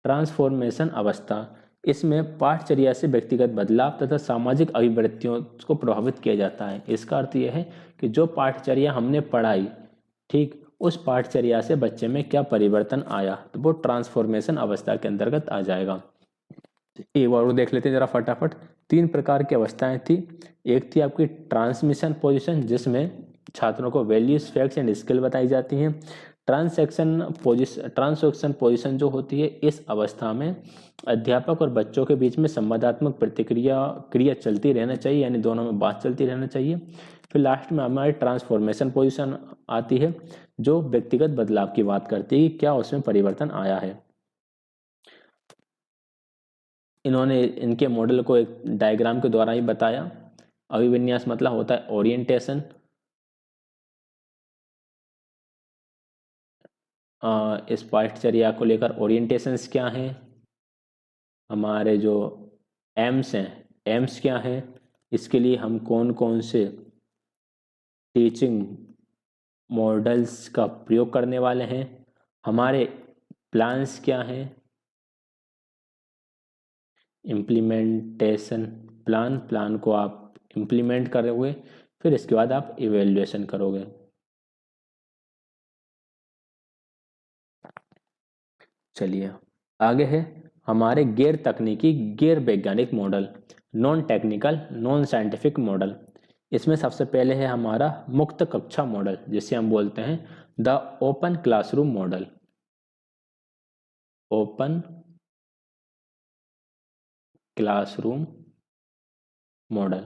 ट्रांसफॉर्मेशन अवस्था। इसमें पाठचर्या से व्यक्तिगत बदलाव तथा सामाजिक अभिवृत्तियों को प्रभावित किया जाता है। इसका अर्थ यह है कि जो पाठचर्या हमने पढ़ाई, ठीक, उस पाठचर्या से बच्चे में क्या परिवर्तन आया, तो वो ट्रांसफॉर्मेशन अवस्था के अंतर्गत आ जाएगा। एक बार वो देख लेते हैं जरा फटाफट। 3 प्रकार की अवस्थाएं थी। एक थी आपकी ट्रांसमिशन पोजीशन जिसमें छात्रों को वैल्यूज, फैक्ट्स एंड स्किल बताई जाती हैं। ट्रांसैक्शन पोजीशन जो होती है, इस अवस्था में अध्यापक और बच्चों के बीच में संवादात्मक क्रिया चलती रहना चाहिए, यानी दोनों में बात चलती रहना चाहिए। फिर लास्ट में हमारी ट्रांसफॉर्मेशन पोजीशन आती है, जो व्यक्तिगत बदलाव की बात करती है कि क्या उसमें परिवर्तन आया है। इन्होंने इनके मॉडल को एक डायग्राम के द्वारा ही बताया। अभिविन्यास मतलब होता है ओरिएंटेशन। इस पाठचर्या को लेकर ओरिएंटेशंस क्या हैं, हमारे जो एम्स हैं, एम्स क्या हैं, इसके लिए हम कौन कौन से टीचिंग मॉडल्स का प्रयोग करने वाले हैं, हमारे प्लान्स क्या हैं, इम्प्लीमेंटेशन प्लान, प्लान को आप इम्प्लीमेंट करोगे, फिर इसके बाद आप इवेल्युएशन करोगे। चलिए आगे है हमारे गैर तकनीकी गैर वैज्ञानिक model, non technical non scientific model. इसमें सबसे पहले है हमारा मुक्त कक्षा मॉडल, जिसे हम बोलते हैं the open classroom model. Open classroom model,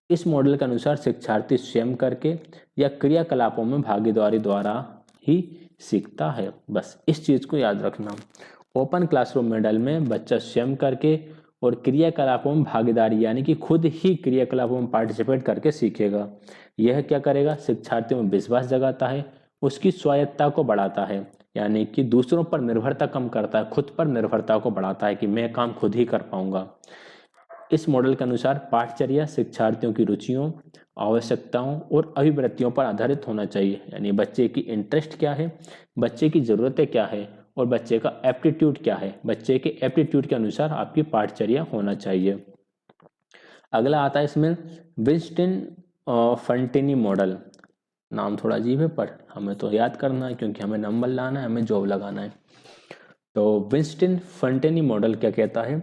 इस मॉडल के अनुसार शिक्षार्थी स्वयं करके या क्रियाकलापों में भागीदारी द्वारा ही सीखता है। बस इस चीज को याद रखना। ओपन क्लासरूम मॉडल में बच्चा स्वयं करके और क्रियाकलापों में भागीदारी यानी कि खुद ही क्रियाकलापों में पार्टिसिपेट करके सीखेगा। यह क्या करेगा, शिक्षार्थियों में विश्वास जगाता है, उसकी स्वायत्ता को बढ़ाता है, यानी कि दूसरों पर निर्भरता कम करता है, खुद पर निर्भरता को बढ़ाता है कि मैं काम खुद ही कर पाऊंगा। इस मॉडल के अनुसार पाठचर्या शिक्षार्थियों की रुचियों, आवश्यकताओं और अभिवृत्तियों पर आधारित होना चाहिए, यानी बच्चे की इंटरेस्ट क्या है, बच्चे की ज़रूरतें क्या है और बच्चे का एप्टीट्यूड क्या है, बच्चे के एप्टीट्यूड के अनुसार आपकी पाठचर्या होना चाहिए। अगला आता है इसमें विंस्टन फंटिनी मॉडल। नाम थोड़ा अजीब है पर हमें तो याद करना है क्योंकि हमें नंबर लाना है, हमें जॉब लगाना है। तो विंस्टन फंटिनी मॉडल क्या कहता है,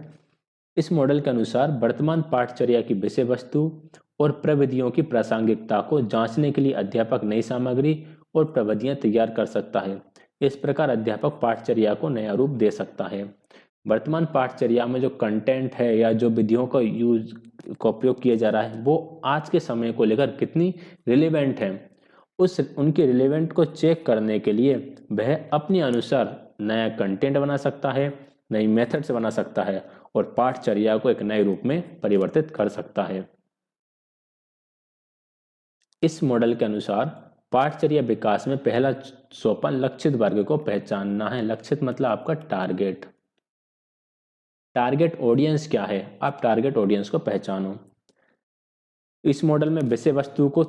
इस मॉडल के अनुसार वर्तमान पाठचर्या की विषय वस्तु और प्रविधियों की प्रासंगिकता को जांचने के लिए अध्यापक नई सामग्री और प्रविधियां तैयार कर सकता है। इस प्रकार अध्यापक पाठचर्या को नया रूप दे सकता है। वर्तमान पाठचर्या में जो कंटेंट है या जो विधियों का यूज का उपयोग किया जा रहा है वो आज के समय को लेकर कितनी रिलेवेंट है, उस उनके रिलेवेंट को चेक करने के लिए वह अपने अनुसार नया कंटेंट बना सकता है, नई मेथड से बना सकता है और पाठचर्या को एक नए रूप में परिवर्तित कर सकता है। इस मॉडल के अनुसार पाठचर्या विकास में पहला सोपान लक्षित वर्ग को पहचानना है। लक्षित मतलब आपका टारगेट। टारगेट ऑडियंस क्या है, आप टारगेट ऑडियंस को पहचानो। इस मॉडल में विषय वस्तु को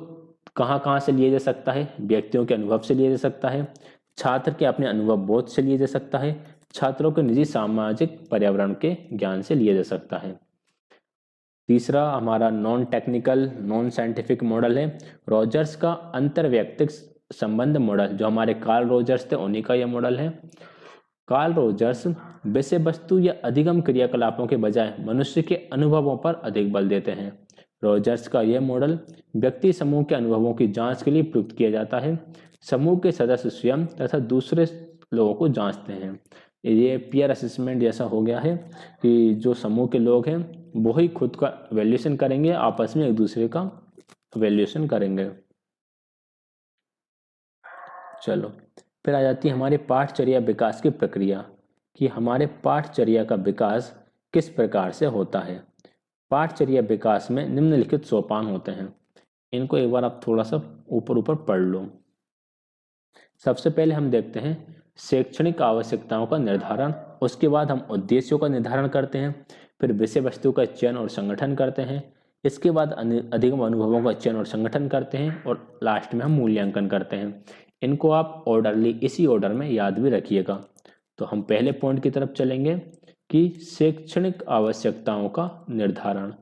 कहां कहां से लिया जा सकता है, व्यक्तियों के अनुभव से लिया जा सकता है, छात्र के अपने अनुभव बोध से लिया जा सकता है, छात्रों के निजी सामाजिक पर्यावरण के ज्ञान से लिया जा सकता है। तीसरा हमारा non technical non scientific model है रॉजर्स का अंतर्वैयक्तिक संबंध मॉडल। जो हमारे कार्ल रॉजर्स थे उन्हीं का यह मॉडल है। कार्ल रॉजर्स विषय वस्तु या अधिगम क्रियाकलापों के बजाय मनुष्य के अनुभवों पर अधिक बल देते हैं। रॉजर्स का यह मॉडल व्यक्ति समूह के अनुभवों की जांच के लिए प्रयुक्त किया जाता है। समूह के सदस्य स्वयं तथा दूसरे लोगों को जांचते हैं। ये पीयर असेसमेंट जैसा हो गया है कि जो समूह के लोग हैं वो ही खुद का वैल्यूएशन करेंगे, आपस में एक दूसरे का वैल्यूएशन करेंगे। चलो फिर आ जाती है हमारी पाठचर्या विकास की प्रक्रिया कि हमारे पाठचर्या का विकास किस प्रकार से होता है। पाठचर्या विकास में निम्नलिखित सोपान होते हैं, इनको एक बार आप थोड़ा सा ऊपर ऊपर पढ़ लो। सबसे पहले हम देखते हैं शैक्षणिक आवश्यकताओं का निर्धारण, उसके बाद हम उद्देश्यों का निर्धारण करते हैं, फिर विषय वस्तु का चयन और संगठन करते हैं, इसके बाद अधिगम अनुभवों का चयन और संगठन करते हैं और लास्ट में हम मूल्यांकन करते हैं। इनको आप ऑर्डरली इसी ऑर्डर में याद भी रखिएगा। तो हम पहले पॉइंट की तरफ चलेंगे कि शैक्षणिक आवश्यकताओं का निर्धारण।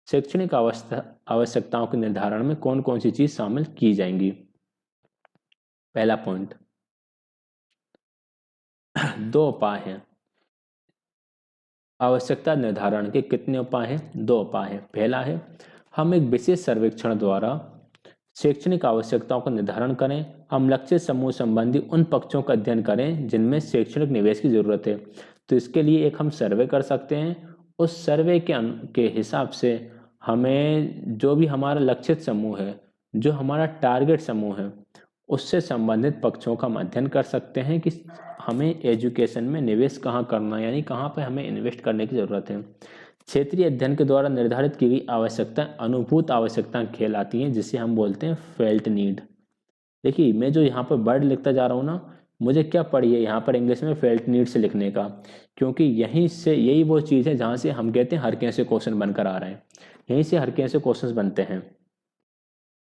शैक्षणिक आवश्यकताओं के निर्धारण में कौन कौन सी चीज शामिल की जाएंगी। पहला पॉइंट, दो उपाय हैं। आवश्यकता निर्धारण के कितने उपाय हैं, दो उपाय हैं। पहला है हम एक विशेष सर्वेक्षण द्वारा शैक्षणिक आवश्यकताओं का निर्धारण करें। हम लक्षित समूह संबंधी उन पक्षों का अध्ययन करें जिनमें शैक्षणिक निवेश की जरूरत है। तो इसके लिए एक हम सर्वे कर सकते हैं। उस सर्वे के हिसाब से हमें जो भी हमारा लक्षित समूह है जो हमारा टारगेट समूह है उससे संबंधित पक्षों का अध्ययन कर सकते हैं कि हमें एजुकेशन में निवेश कहाँ करना है, यानी कहाँ पे हमें इन्वेस्ट करने की ज़रूरत है। क्षेत्रीय अध्ययन के द्वारा निर्धारित की गई आवश्यकता अनुभूत आवश्यकताएं कहलाती हैं, जिसे हम बोलते हैं फेल्ट नीड। देखिए मैं जो यहाँ पर वर्ड लिखता जा रहा हूँ ना, मुझे क्या पड़ी है यहाँ पर इंग्लिश में फेल्ट नीड से लिखने का, क्योंकि यहीं से यही वो चीज़ है जहाँ से हम कहते हैं हर कैसे क्वेश्चन बनकर आ रहे हैं, यहीं से हर कैसे क्वेश्चन बनते हैं।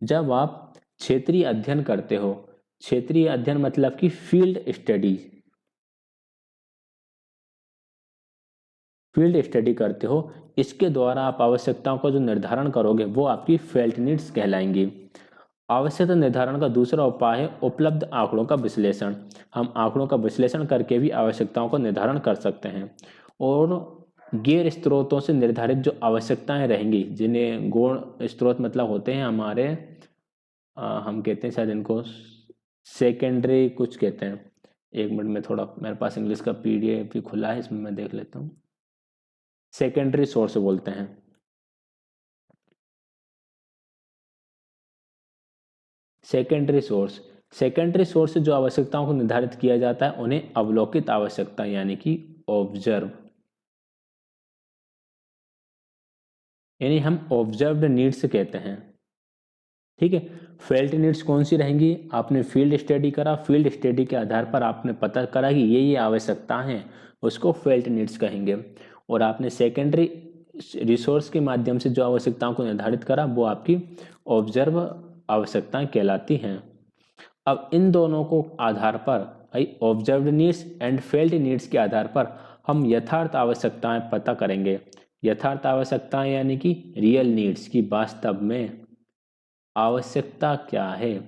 जब आप क्षेत्रीय अध्ययन करते हो, क्षेत्रीय अध्ययन मतलब कि फील्ड स्टडी करते हो, इसके द्वारा आप आवश्यकताओं का जो निर्धारण करोगे वो आपकी फेल्ट नीड्स कहलाएंगी। आवश्यकता निर्धारण का दूसरा उपाय है उपलब्ध आंकड़ों का विश्लेषण। हम आंकड़ों का विश्लेषण करके भी आवश्यकताओं का निर्धारण कर सकते हैं, और गैर स्रोतों से निर्धारित जो आवश्यकताएं रहेंगी, जिन्हें गौण स्रोत मतलब होते हैं हमारे हम कहते हैं शायद इनको सेकेंडरी कुछ कहते हैं। एक मिनट में, थोड़ा मेरे पास इंग्लिश का पीडीएफ भी खुला है, इसमें मैं देख लेता हूँ। सेकेंडरी सोर्स बोलते हैं। सेकेंडरी सोर्स से जो आवश्यकताओं को निर्धारित किया जाता है उन्हें अवलोकित आवश्यकता यानी कि ऑब्जर्व, यानी हम ऑब्जर्व्ड नीड्स कहते हैं। ठीक है। फेल्ट नीड्स कौन सी रहेंगी? आपने फील्ड स्टडी करा, फील्ड स्टडी के आधार पर आपने पता करा कि ये आवश्यकता हैं, उसको फेल्ट नीड्स कहेंगे। और आपने सेकेंडरी रिसोर्स के माध्यम से जो आवश्यकताओं को निर्धारित करा वो आपकी ऑब्जर्व आवश्यकताएं कहलाती हैं। अब इन दोनों को आधार पर, भाई observed needs and failed needs के आधार पर हम यथार्थ आवश्यकताएं पता करेंगे। यथार्थ आवश्यकताएं यानी कि रियल नीड्स की वास्तव में आवश्यकता क्या है।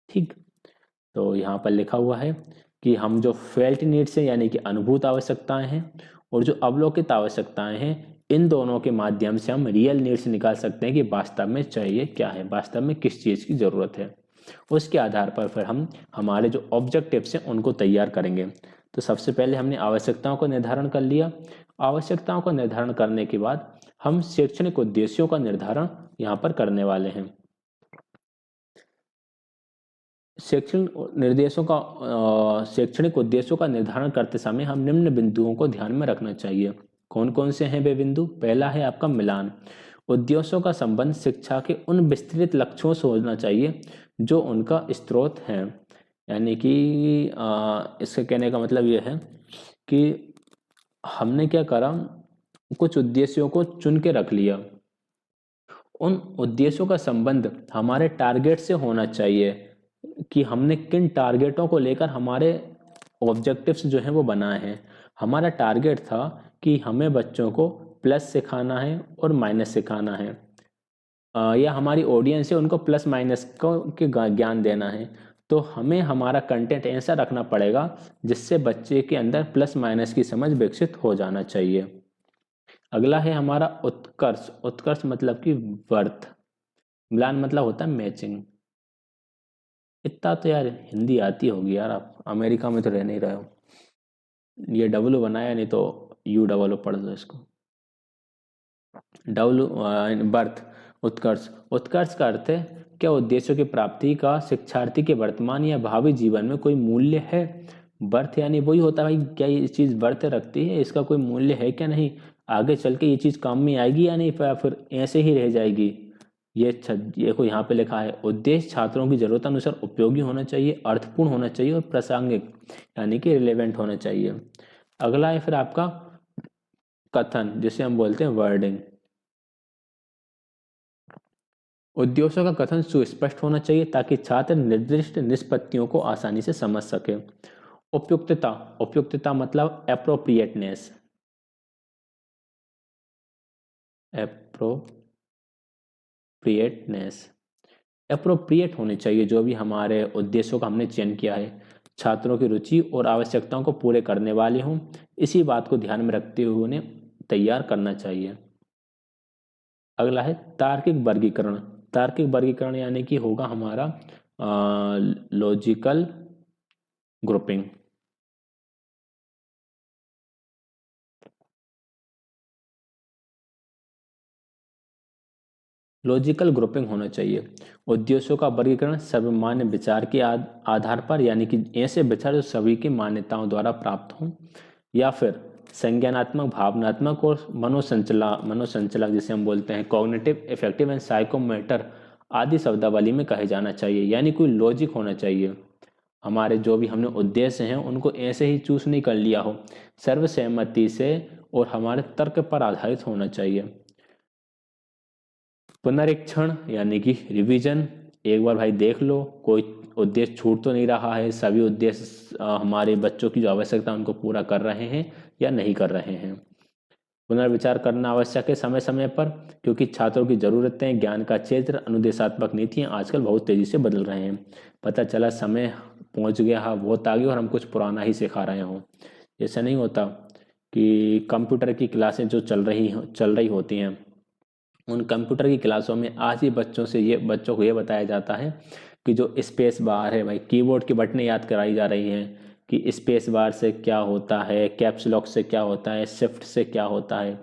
ठीक। तो यहाँ पर लिखा हुआ है कि हम जो फेल्ट नीड्स हैं यानी कि अनुभूत आवश्यकताएं हैं, और जो अवलोकित आवश्यकताएं हैं, इन दोनों के माध्यम से हम रियल नीड्स निकाल सकते हैं कि वास्तव में चाहिए क्या है, वास्तव में किस चीज़ की ज़रूरत है। उसके आधार पर फिर हम हमारे जो ऑब्जेक्टिव्स हैं उनको तैयार करेंगे। तो सबसे पहले हमने आवश्यकताओं का निर्धारण कर लिया। आवश्यकताओं का निर्धारण करने के बाद हम शैक्षणिक उद्देश्यों का निर्धारण यहाँ पर करने वाले हैं। शैक्षणिक उद्देश्यों का निर्धारण करते समय हम निम्न बिंदुओं को ध्यान में रखना चाहिए। कौन कौन से हैं वे बिंदु? पहला है आपका मिलान। उद्देश्यों का संबंध शिक्षा के उन विस्तृत लक्ष्यों से होना चाहिए जो उनका स्रोत है। यानी कि इसके कहने का मतलब यह है कि हमने क्या करा, कुछ उद्देश्यों को चुन के रख लिया, उन उद्देश्यों का संबंध हमारे टारगेट से होना चाहिए कि हमने किन टारगेटों को लेकर हमारे ऑब्जेक्टिव्स जो हैं वो बनाए हैं। हमारा टारगेट था कि हमें बच्चों को प्लस सिखाना है और माइनस सिखाना है, या हमारी ऑडियंस है उनको प्लस माइनस को के ज्ञान देना है। तो हमें हमारा कंटेंट ऐसा रखना पड़ेगा जिससे बच्चे के अंदर प्लस माइनस की समझ विकसित हो जाना चाहिए। अगला है हमारा उत्कर्ष। उत्कर्ष मतलब कि वर्थ। मिलान मतलब होता है मैचिंग। इतना तो यार हिंदी आती होगी यार, आप अमेरिका में तो रह नहीं रहे हो। ये डब्लू बनाया, नहीं तो यू डब्लू पढ़ दो इसको। डब्लू बर्थ, उत्कर्ष। उत्कर्ष का अर्थ है क्या उद्देश्यों की प्राप्ति का शिक्षार्थी के वर्तमान या भावी जीवन में कोई मूल्य है। बर्थ यानी वही होता है भाई, क्या ये चीज़ बर्थ रखती है, इसका कोई मूल्य है क्या नहीं, आगे चल के ये चीज़ काम में आएगी या नहीं, फिर ऐसे ही रह जाएगी। ये को यहाँ पे लिखा है उद्देश्य छात्रों की जरूरत अनुसार उपयोगी होना चाहिए, अर्थपूर्ण होना चाहिए और प्रासंगिक यानी कि रिलेवेंट होना चाहिए। अगला है फिर आपका कथन, जिसे हम बोलते हैं वर्डिंग। उद्देश्यों का कथन सुस्पष्ट होना चाहिए ताकि छात्र निर्दिष्ट निष्पत्तियों को आसानी से समझ सके। उपयुक्तता, उपयुक्तता मतलब एप्रोप्रिएटनेस। एप्रोप्रिएटनेस, एप्रोप्रिएट होने चाहिए जो भी हमारे उद्देश्यों का हमने चयन किया है, छात्रों की रुचि और आवश्यकताओं को पूरे करने वाले हों। इसी बात को ध्यान में रखते हुए उन्हें तैयार करना चाहिए। अगला है तार्किक वर्गीकरण। तार्किक वर्गीकरण यानी कि होगा हमारा लॉजिकल ग्रुपिंग। लॉजिकल ग्रुपिंग होना चाहिए। उद्देश्यों का वर्गीकरण सर्वमान्य विचार के आधार पर, यानी कि ऐसे विचार जो सभी की मान्यताओं द्वारा प्राप्त हों, या फिर संज्ञानात्मक, भावनात्मक और मनोसंचालक जिसे हम बोलते हैं कॉग्निटिव, इफेक्टिव एंड साइकोमोटर आदि शब्दावली में कहे जाना चाहिए। यानी कोई लॉजिक होना चाहिए। हमारे जो भी हमने उद्देश्य हैं उनको ऐसे ही चूज नहीं कर लिया हो, सर्वसहमति से और हमारे तर्क पर आधारित होना चाहिए। पुनरीक्षण यानी कि रिवीजन, एक बार भाई देख लो कोई उद्देश्य छूट तो नहीं रहा है, सभी उद्देश्य हमारे बच्चों की जो आवश्यकता है उनको पूरा कर रहे हैं या नहीं कर रहे हैं। पुनर्विचार करना आवश्यक है समय समय पर, क्योंकि छात्रों की जरूरतें, ज्ञान का क्षेत्र, अनुदेशात्मक नीतियां आजकल बहुत तेजी से बदल रहे हैं। पता चला समय पहुंच गया है बहुत आगे और हम कुछ पुराना ही सिखा रहे हों। ऐसा नहीं होता कि कंप्यूटर की क्लासें जो चल रही होती हैं, उन कंप्यूटर की क्लासों में आज ही बच्चों को ये बताया जाता है कि जो स्पेस बार है भाई, कीबोर्ड की बटनें याद कराई जा रही हैं कि स्पेस बार से क्या होता है, कैप्स लॉक से क्या होता है, शिफ्ट से क्या होता है।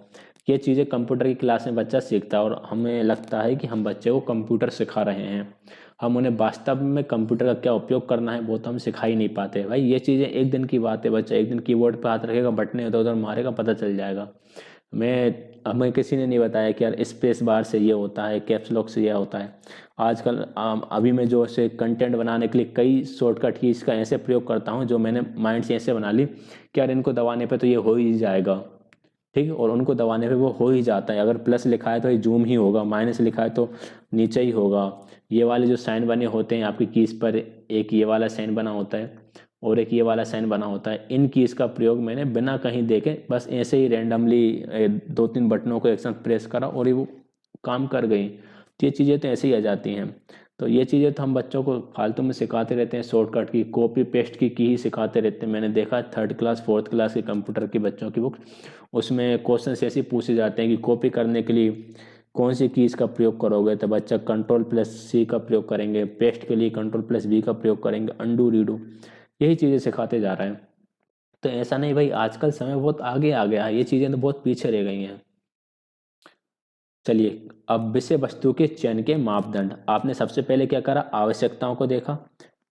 ये चीज़ें कंप्यूटर की क्लास में बच्चा सीखता है और हमें लगता है कि हम बच्चे को कंप्यूटर सिखा रहे हैं। हम उन्हें वास्तव में कंप्यूटर का क्या उपयोग करना है वो तो हम सिखा ही नहीं पाते। भाई ये चीज़ें एक दिन की बात है, बच्चा एक दिन कीबोर्ड पर हाथ रखेगा, बटनें इधर उधर मारेगा, पता चल जाएगा। हमें किसी ने नहीं बताया कि यार स्पेस बार से ये होता है, कैप्स लॉक से ये होता है। आजकल अभी मैं जो ऐसे कंटेंट बनाने के लिए कई शॉर्टकट की इसका ऐसे प्रयोग करता हूँ जो मैंने माइंड से ऐसे बना ली कि यार इनको दबाने पे तो ये हो ही जाएगा, ठीक है, और उनको दबाने पे वो हो ही जाता है। अगर प्लस लिखा है तो ये जूम ही होगा, माइनस लिखा है तो नीचे ही होगा। ये वाले जो साइन बने होते हैं आपकी कीज पर, एक ये वाला साइन बना होता है और एक ये वाला साइन बना होता है, इन कीज का प्रयोग मैंने बिना कहीं देखे बस ऐसे ही रैंडमली 2-3 बटनों को एक साथ प्रेस करा और ये वो काम कर गई। तो ये चीज़ें तो ऐसे ही आ जाती हैं। तो ये चीज़ें तो हम बच्चों को फालतू में सिखाते रहते हैं, शॉर्टकट की कॉपी पेस्ट की ही सिखाते रहते हैं। मैंने देखा 3rd क्लास 4th क्लास के कंप्यूटर के बच्चों की बुक, उसमें क्वेश्चन ऐसे पूछे जाते हैं कि कॉपी करने के लिए कौन सी कीज का प्रयोग करोगे, तो बच्चा Ctrl+C का प्रयोग करेंगे, पेस्ट के लिए Ctrl+V का प्रयोग करेंगे, अंडू रीडू, यही चीज़ें सिखाते जा रहे हैं। तो ऐसा नहीं भाई, आजकल समय बहुत आगे आ गया है, ये चीज़ें तो बहुत पीछे रह गई हैं। चलिए अब विषय वस्तु के चयन के मापदंड। आपने सबसे पहले क्या करा, आवश्यकताओं को देखा।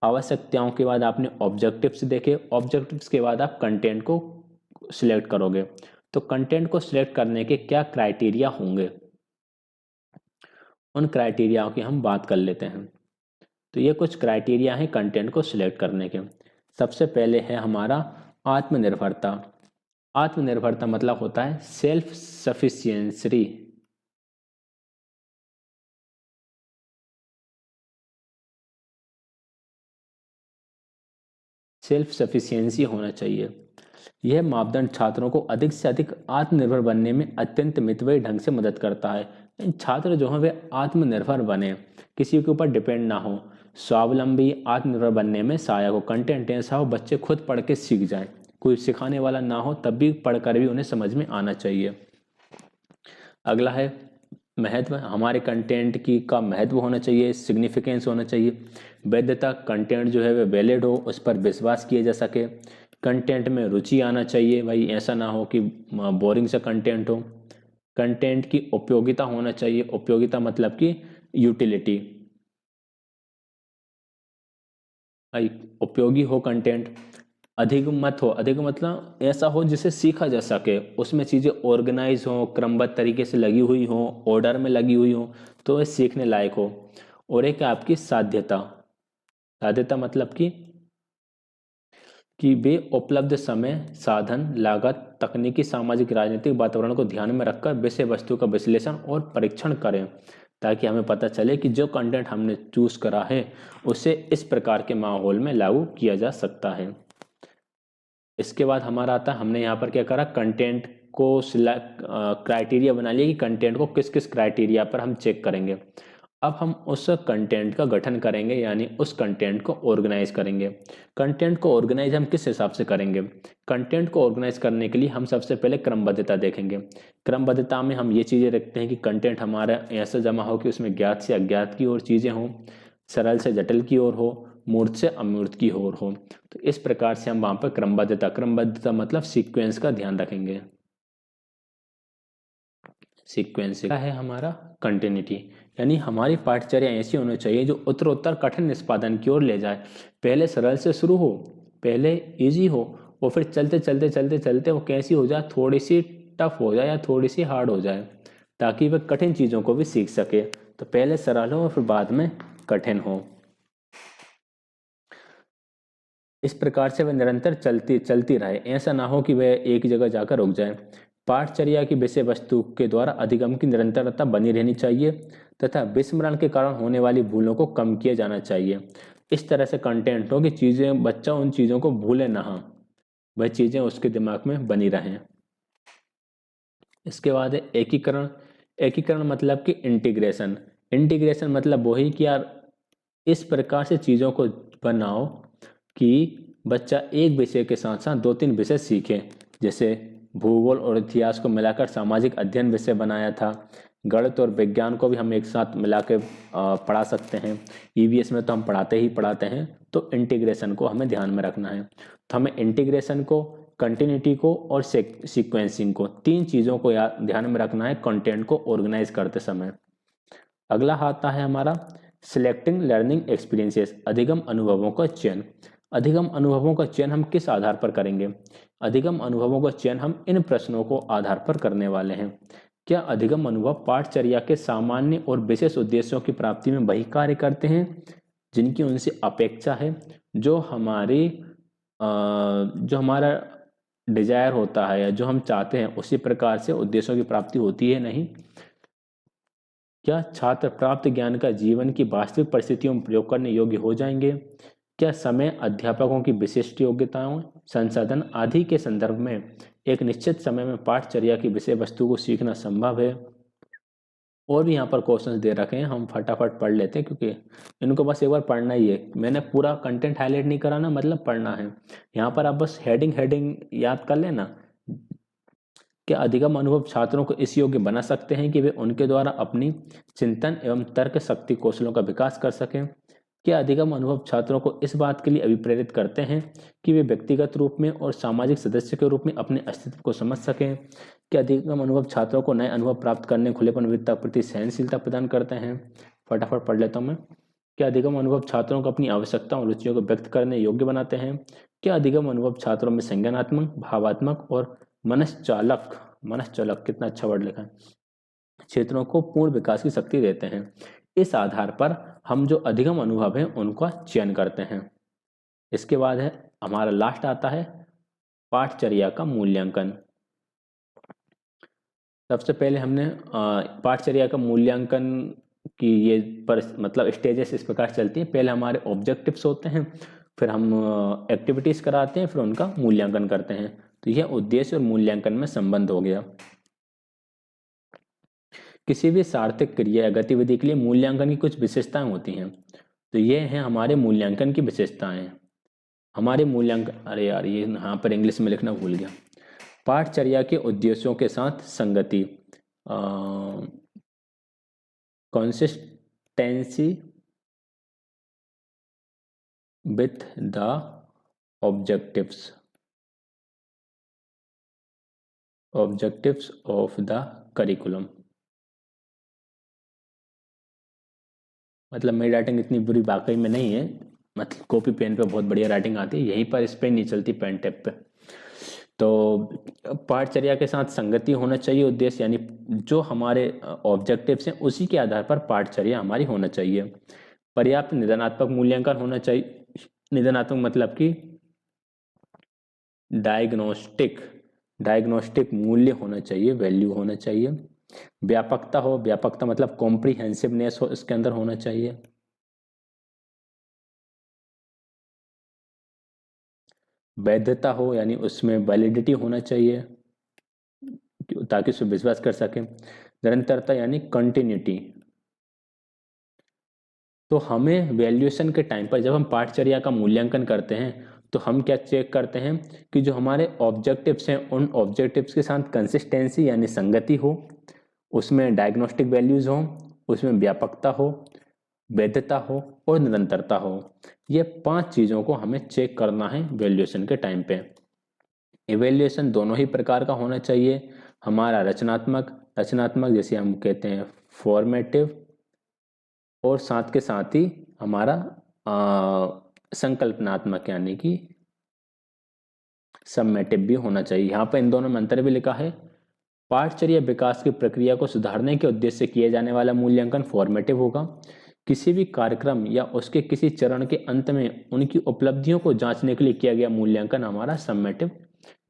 आवश्यकताओं के बाद आपने ऑब्जेक्टिव्स देखे। ऑब्जेक्टिव्स के बाद आप कंटेंट को सिलेक्ट करोगे। तो कंटेंट को सिलेक्ट करने के क्या क्राइटेरिया होंगे, उन क्राइटेरिया की हम बात कर लेते हैं। तो ये कुछ क्राइटेरिया हैं कंटेंट को सिलेक्ट करने के। सबसे पहले है हमारा आत्मनिर्भरता। आत्मनिर्भरता मतलब होता है सेल्फ सफिशियंसी। सेल्फ सफिशियंसी होना चाहिए। यह मापदंड छात्रों को अधिक से अधिक आत्मनिर्भर बनने में अत्यंत मितव्ययी ढंग से मदद करता है। छात्र जो हैं वे आत्मनिर्भर बने, किसी के ऊपर डिपेंड ना हो, स्वावलंबी आत्मनिर्भर बनने में सहायक हो। कंटेंट ऐसा हो बच्चे खुद पढ़ के सीख जाएं, कोई सिखाने वाला ना हो, तब भी पढ़कर भी उन्हें समझ में आना चाहिए। अगला है महत्व। हमारे कंटेंट की का महत्व होना चाहिए, सिग्निफिकेंस होना चाहिए। वैधता, कंटेंट जो है वह वैलिड हो, उस पर विश्वास किया जा सके। कंटेंट में रुचि आना चाहिए, भाई ऐसा ना हो कि बोरिंग सा कंटेंट हो। कंटेंट की उपयोगिता होना चाहिए। उपयोगिता मतलब कि यूटिलिटी, भाई उपयोगी हो कंटेंट। अधिक मत हो, अधिक मतलब ऐसा हो जिसे सीखा जा सके, उसमें चीज़ें ऑर्गेनाइज हो, क्रमबद्ध तरीके से लगी हुई हो, ऑर्डर में लगी हुई हो, तो वह सीखने लायक हो। और एक आपकी साध्यता। साध्यता मतलब कि वे उपलब्ध समय, साधन, लागत, तकनीकी, सामाजिक, राजनीतिक वातावरण को ध्यान में रखकर विषय वस्तु का विश्लेषण और परीक्षण करें, ताकि हमें पता चले कि जो कंटेंट हमने चूज करा है उसे इस प्रकार के माहौल में लागू किया जा सकता है। इसके बाद हमारा आता है, हमने यहाँ पर क्या करा, कंटेंट को सिलेक्ट क्राइटेरिया बना लिया कि कंटेंट को किस किस क्राइटेरिया पर हम चेक करेंगे। अब हम उस कंटेंट का गठन करेंगे, यानी उस कंटेंट को ऑर्गेनाइज करेंगे। कंटेंट को ऑर्गेनाइज हम किस हिसाब से करेंगे, कंटेंट को ऑर्गेनाइज करने के लिए हम सबसे पहले क्रमबद्धता देखेंगे। क्रमबद्धता में हम ये चीज़ें रखते हैं कि कंटेंट हमारा ऐसा जमा हो कि उसमें ज्ञात से अज्ञात की ओर चीज़ें हों, सरल से जटिल की ओर हो, मूर्त से अमूर्त की ओर हो। तो इस प्रकार से हम वहाँ पर क्रमबद्धता मतलब सीक्वेंस का ध्यान रखेंगे। सीक्वेंस है हमारा कंटिन्यूटी, यानी हमारी पाठचर्या ऐसी होनी चाहिए जो उत्तरोत्तर कठिन निष्पादन की ओर ले जाए। पहले सरल से शुरू हो, पहले इजी हो, और फिर चलते चलते चलते चलते वो कैसी हो जाए, थोड़ी सी टफ हो जाए या थोड़ी सी हार्ड हो जाए, ताकि वह कठिन चीज़ों को भी सीख सके। तो पहले सरल हो और फिर बाद में कठिन हो। इस प्रकार से वह निरंतर चलती रहे, ऐसा ना हो कि वह एक जगह जाकर रुक जाए। पाठचर्या की विषय वस्तु के द्वारा अधिगम की निरंतरता बनी रहनी चाहिए तथा विस्मरण के कारण होने वाली भूलों को कम किया जाना चाहिए। इस तरह से कंटेंट हो कि चीज़ें, बच्चा उन चीज़ों को भूले ना, वह चीज़ें उसके दिमाग में बनी रहें। इसके बाद है एकीकरण। एकीकरण मतलब कि इंटीग्रेशन। इंटीग्रेशन मतलब वही कि यार इस प्रकार से चीज़ों को बनाओ कि बच्चा एक विषय के साथ साथ 2-3 विषय सीखे। जैसे भूगोल और इतिहास को मिलाकर सामाजिक अध्ययन विषय बनाया था। गणित और विज्ञान को भी हम एक साथ मिला के पढ़ा सकते हैं। ईवीएस में तो हम पढ़ाते ही पढ़ाते हैं, तो इंटीग्रेशन को हमें ध्यान में रखना है। तो हमें इंटीग्रेशन को, कंटिन्यूटी को और सीक्वेंसिंग को, 3 चीज़ों को ध्यान में रखना है कंटेंट को ऑर्गेनाइज करते समय। अगला आता है हमारा सिलेक्टिंग लर्निंग एक्सपीरियंसेस, अधिगम अनुभवों का चयन। अधिगम अनुभवों का चयन हम किस आधार पर करेंगे? अधिगम अनुभवों का चयन हम इन प्रश्नों को आधार पर करने वाले हैं। क्या अधिगम अनुभव पाठचर्या के सामान्य और विशेष उद्देश्यों की प्राप्ति में वही कार्य करते हैं जिनकी उनसे अपेक्षा है? जो हमारा डिजायर होता है या जो हम चाहते हैं उसी प्रकार से उद्देश्यों की प्राप्ति होती है? नहीं। क्या छात्र प्राप्त ज्ञान का जीवन की वास्तविक परिस्थितियों में प्रयोग करने योग्य हो जाएंगे? क्या समय, अध्यापकों की विशिष्ट योग्यताओं, संसाधन आदि के संदर्भ में एक निश्चित समय में पाठचर्या की विषय वस्तु को सीखना संभव है? और भी यहाँ पर क्वेश्चंस दे रखे हैं, हम फटाफट पढ़ लेते हैं क्योंकि इनको बस एक बार पढ़ना ही है। मैंने पूरा कंटेंट हाईलाइट नहीं कराना, मतलब पढ़ना है। यहाँ पर आप बस हेडिंग याद कर लेना। क्या अधिगम अनुभव छात्रों को इस योग्य बना सकते हैं कि वे उनके द्वारा अपनी चिंतन एवं तर्क शक्ति कौशलों का विकास कर सकें? क्या अधिगम अनुभव छात्रों को इस बात के लिए अभिप्रेरित करते हैं कि वे व्यक्तिगत रूप में और सामाजिक सदस्य के रूप में अपने अस्तित्व को समझ सकें? क्या अधिगम अनुभव छात्रों को नए अनुभव प्राप्त करने, खुलेपन, विविधता प्रति सहनशीलता प्रदान करते हैं? फटाफट पढ़ लेता हूँ मैं। क्या अधिगम अनुभव छात्रों को अपनी आवश्यकताओं और रुचियों को व्यक्त करने योग्य बनाते हैं? क्या अधिगम अनुभव छात्रों में संज्ञानात्मक, भावात्मक और मनश्चालक कितना अच्छा वर्ड लिखा है, क्षेत्रों को पूर्ण विकास की शक्ति देते हैं? इस आधार पर हम जो अधिगम अनुभव है उनका चयन करते हैं। इसके बाद है हमारा लास्ट आता है पाठचर्या का मूल्यांकन। सबसे पहले हमने पाठचर्या का मूल्यांकन की ये मतलब स्टेजेस इस प्रकार चलती हैं। पहले हमारे ऑब्जेक्टिव्स होते हैं, फिर हम एक्टिविटीज कराते हैं, फिर उनका मूल्यांकन करते हैं। तो यह उद्देश्य और मूल्यांकन में संबंध हो गया। किसी भी सार्थक क्रिया या गतिविधि के लिए मूल्यांकन की कुछ विशेषताएं होती हैं। तो ये हैं हमारे मूल्यांकन की विशेषताएं। हमारे मूल्यांकन, अरे यार ये यहाँ पर इंग्लिश में लिखना भूल गया। पाठचर्या के उद्देश्यों के साथ संगति, consistency with the objectives of the curriculum. मतलब मेरी राइटिंग इतनी बुरी वाकई में नहीं है, मतलब कॉपी पेन पे बहुत बढ़िया राइटिंग आती है, यहीं पर इस पे नहीं चलती पेन टेप पे। तो पाठचर्या के साथ संगति होना चाहिए उद्देश्य, यानी जो हमारे ऑब्जेक्टिव्स हैं उसी के आधार पर पाठचर्या हमारी होना चाहिए। पर्याप्त निदानात्मक मूल्यांकन होना चाहिए। निदानात्मक मतलब कि डायग्नोस्टिक मूल्य होना चाहिए, वैल्यू होना चाहिए। व्यापकता हो, व्यापकता मतलब कॉम्प्रिहेंसिवनेस हो, इसके अंदर होना चाहिए। वैधता हो, यानी उसमें वैलिडिटी होना चाहिए ताकि उसमें विश्वास कर सकें। निरंतरता यानी कंटिन्यूटी। तो हमें वैल्यूएशन के टाइम पर जब हम पाठचर्या का मूल्यांकन करते हैं तो हम क्या चेक करते हैं कि जो हमारे ऑब्जेक्टिव्स हैं उन ऑब्जेक्टिव्स के साथ कंसिस्टेंसी यानी संगति हो, उसमें डायग्नोस्टिक वैल्यूज हो, उसमें व्यापकता हो, वैधता हो और निरंतरता हो। ये 5 चीज़ों को हमें चेक करना है वैल्यूएशन के टाइम पे। इवैल्यूएशन दोनों ही प्रकार का होना चाहिए। हमारा रचनात्मक जैसे हम कहते हैं फॉर्मेटिव, और साथ के साथ ही हमारा संकल्पनात्मक यानी कि सम्मेटिव भी होना चाहिए। यहाँ पर इन दोनों में अंतर भी लिखा है। पाठचर्या विकास की प्रक्रिया को सुधारने के उद्देश्य से किए जाने वाला मूल्यांकन फॉर्मेटिव होगा। किसी भी कार्यक्रम या उसके किसी चरण के अंत में उनकी उपलब्धियों को जांचने के लिए किया गया मूल्यांकन हमारा सम्मेटिव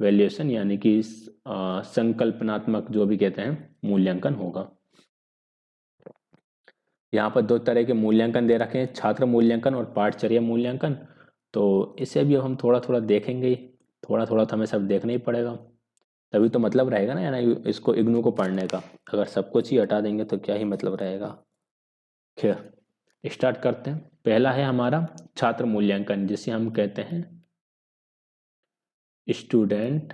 वैल्यूएशन यानी कि संकल्पनात्मक जो भी कहते हैं मूल्यांकन होगा। यहाँ पर दो तरह के मूल्यांकन दे रखे हैं, छात्र मूल्यांकन और पाठचर्या मूल्यांकन। तो इसे भी हम थोड़ा थोड़ा देखेंगे, थोड़ा थोड़ा तो हमें सब देखना ही पड़ेगा, तभी तो मतलब रहेगा ना यानी इसको इग्नू को पढ़ने का। अगर सब कुछ ही हटा देंगे तो क्या ही मतलब रहेगा। खैर स्टार्ट करते हैं। पहला है हमारा छात्र मूल्यांकन, जिसे हम कहते हैं स्टूडेंट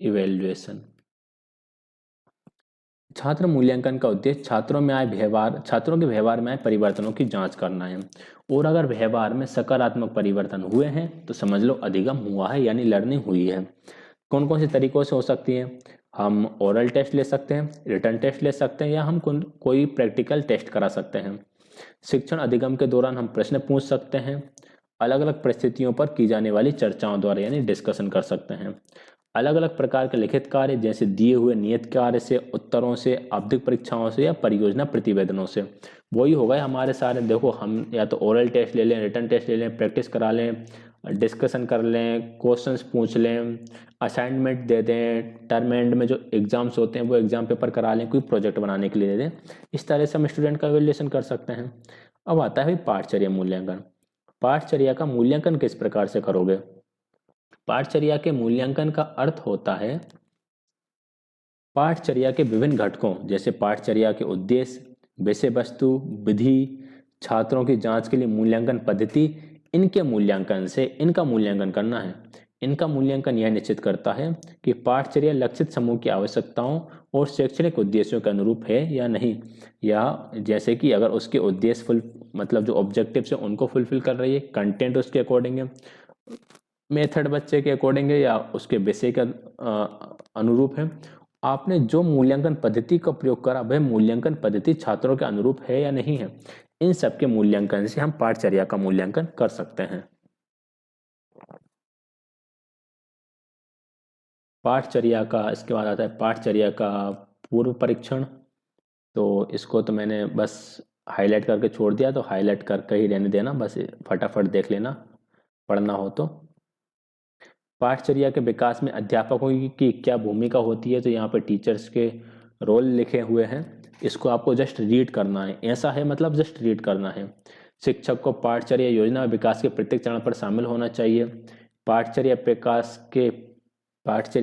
इवेल्युएशन। छात्र मूल्यांकन का उद्देश्य छात्रों के व्यवहार में आए परिवर्तनों की जांच करना है, और अगर व्यवहार में सकारात्मक परिवर्तन हुए हैं तो समझ लो अधिगम हुआ है यानी लर्निंग हुई है। कौन कौन से तरीकों से हो सकती है? हम ओरल टेस्ट ले सकते हैं, रिटन टेस्ट ले सकते हैं, या हम कोई प्रैक्टिकल टेस्ट करा सकते हैं। शिक्षण अधिगम के दौरान हम प्रश्न पूछ सकते हैं, अलग अलग परिस्थितियों पर की जाने वाली चर्चाओं द्वारा यानी डिस्कशन कर सकते हैं। अलग अलग प्रकार के लिखित कार्य जैसे दिए हुए नियत कार्य से, उत्तरों से, आवधिक परीक्षाओं से या परियोजना प्रतिवेदनों से। वही होगा हमारे सारे। देखो हम या तो ओरल टेस्ट ले लें, रिटन टेस्ट ले लें, प्रैक्टिस करा लें, डिस्कशन कर लें, क्वेश्चंस पूछ लें, असाइनमेंट दे दें, टर्म एंड में जो एग्जाम्स होते हैं वो एग्जाम पेपर करा लें, कोई प्रोजेक्ट बनाने के लिए दे दें। इस तरह से हम स्टूडेंट का इवैल्यूएशन कर सकते हैं। अब आता है पाठचर्या मूल्यांकन। पाठचर्या का मूल्यांकन किस प्रकार से करोगे? पाठचर्या के मूल्यांकन का अर्थ होता है पाठचर्या के विभिन्न घटकों जैसे पाठचर्या के उद्देश्य, विषय वस्तु, विधि, छात्रों की जांच के लिए मूल्यांकन पद्धति, इनका मूल्यांकन करना है। इनका मूल्यांकन यह निश्चित करता है कि पाठचर्या लक्षित समूह की आवश्यकताओं और शैक्षणिक उद्देश्यों के अनुरूप है या नहीं, या जैसे कि अगर उसके उद्देश्य मतलब जो ऑब्जेक्टिव्स है उनको फुलफिल कर रही है, कंटेंट उसके अकॉर्डिंग है, मेथड बच्चे के अकॉर्डिंग है, या उसके विषय के अनुरूप है। आपने जो मूल्यांकन पद्धति का प्रयोग करा वह मूल्यांकन पद्धति छात्रों के अनुरूप है या नहीं है। इन सब के मूल्यांकन से हम पाठचर्या का मूल्यांकन कर सकते हैं। पाठचर्या का इसके बाद आता है पाठचर्या का पूर्व परीक्षण। तो इसको तो मैंने बस हाईलाइट करके छोड़ दिया, तो हाईलाइट करके ही रहने देना, बस फटाफट देख लेना पढ़ना हो तो। पाठचर्या के विकास में अध्यापकों की क्या भूमिका होती है? तो यहाँ पर टीचर्स के रोल लिखे हुए हैं, इसको आपको जस्ट रीड करना है। ऐसा है मतलब जस्ट रीड करना है। शिक्षक को पाठचर्या योजना और विकास के प्रत्येक चरण पर शामिल होना चाहिए। पाठचर्या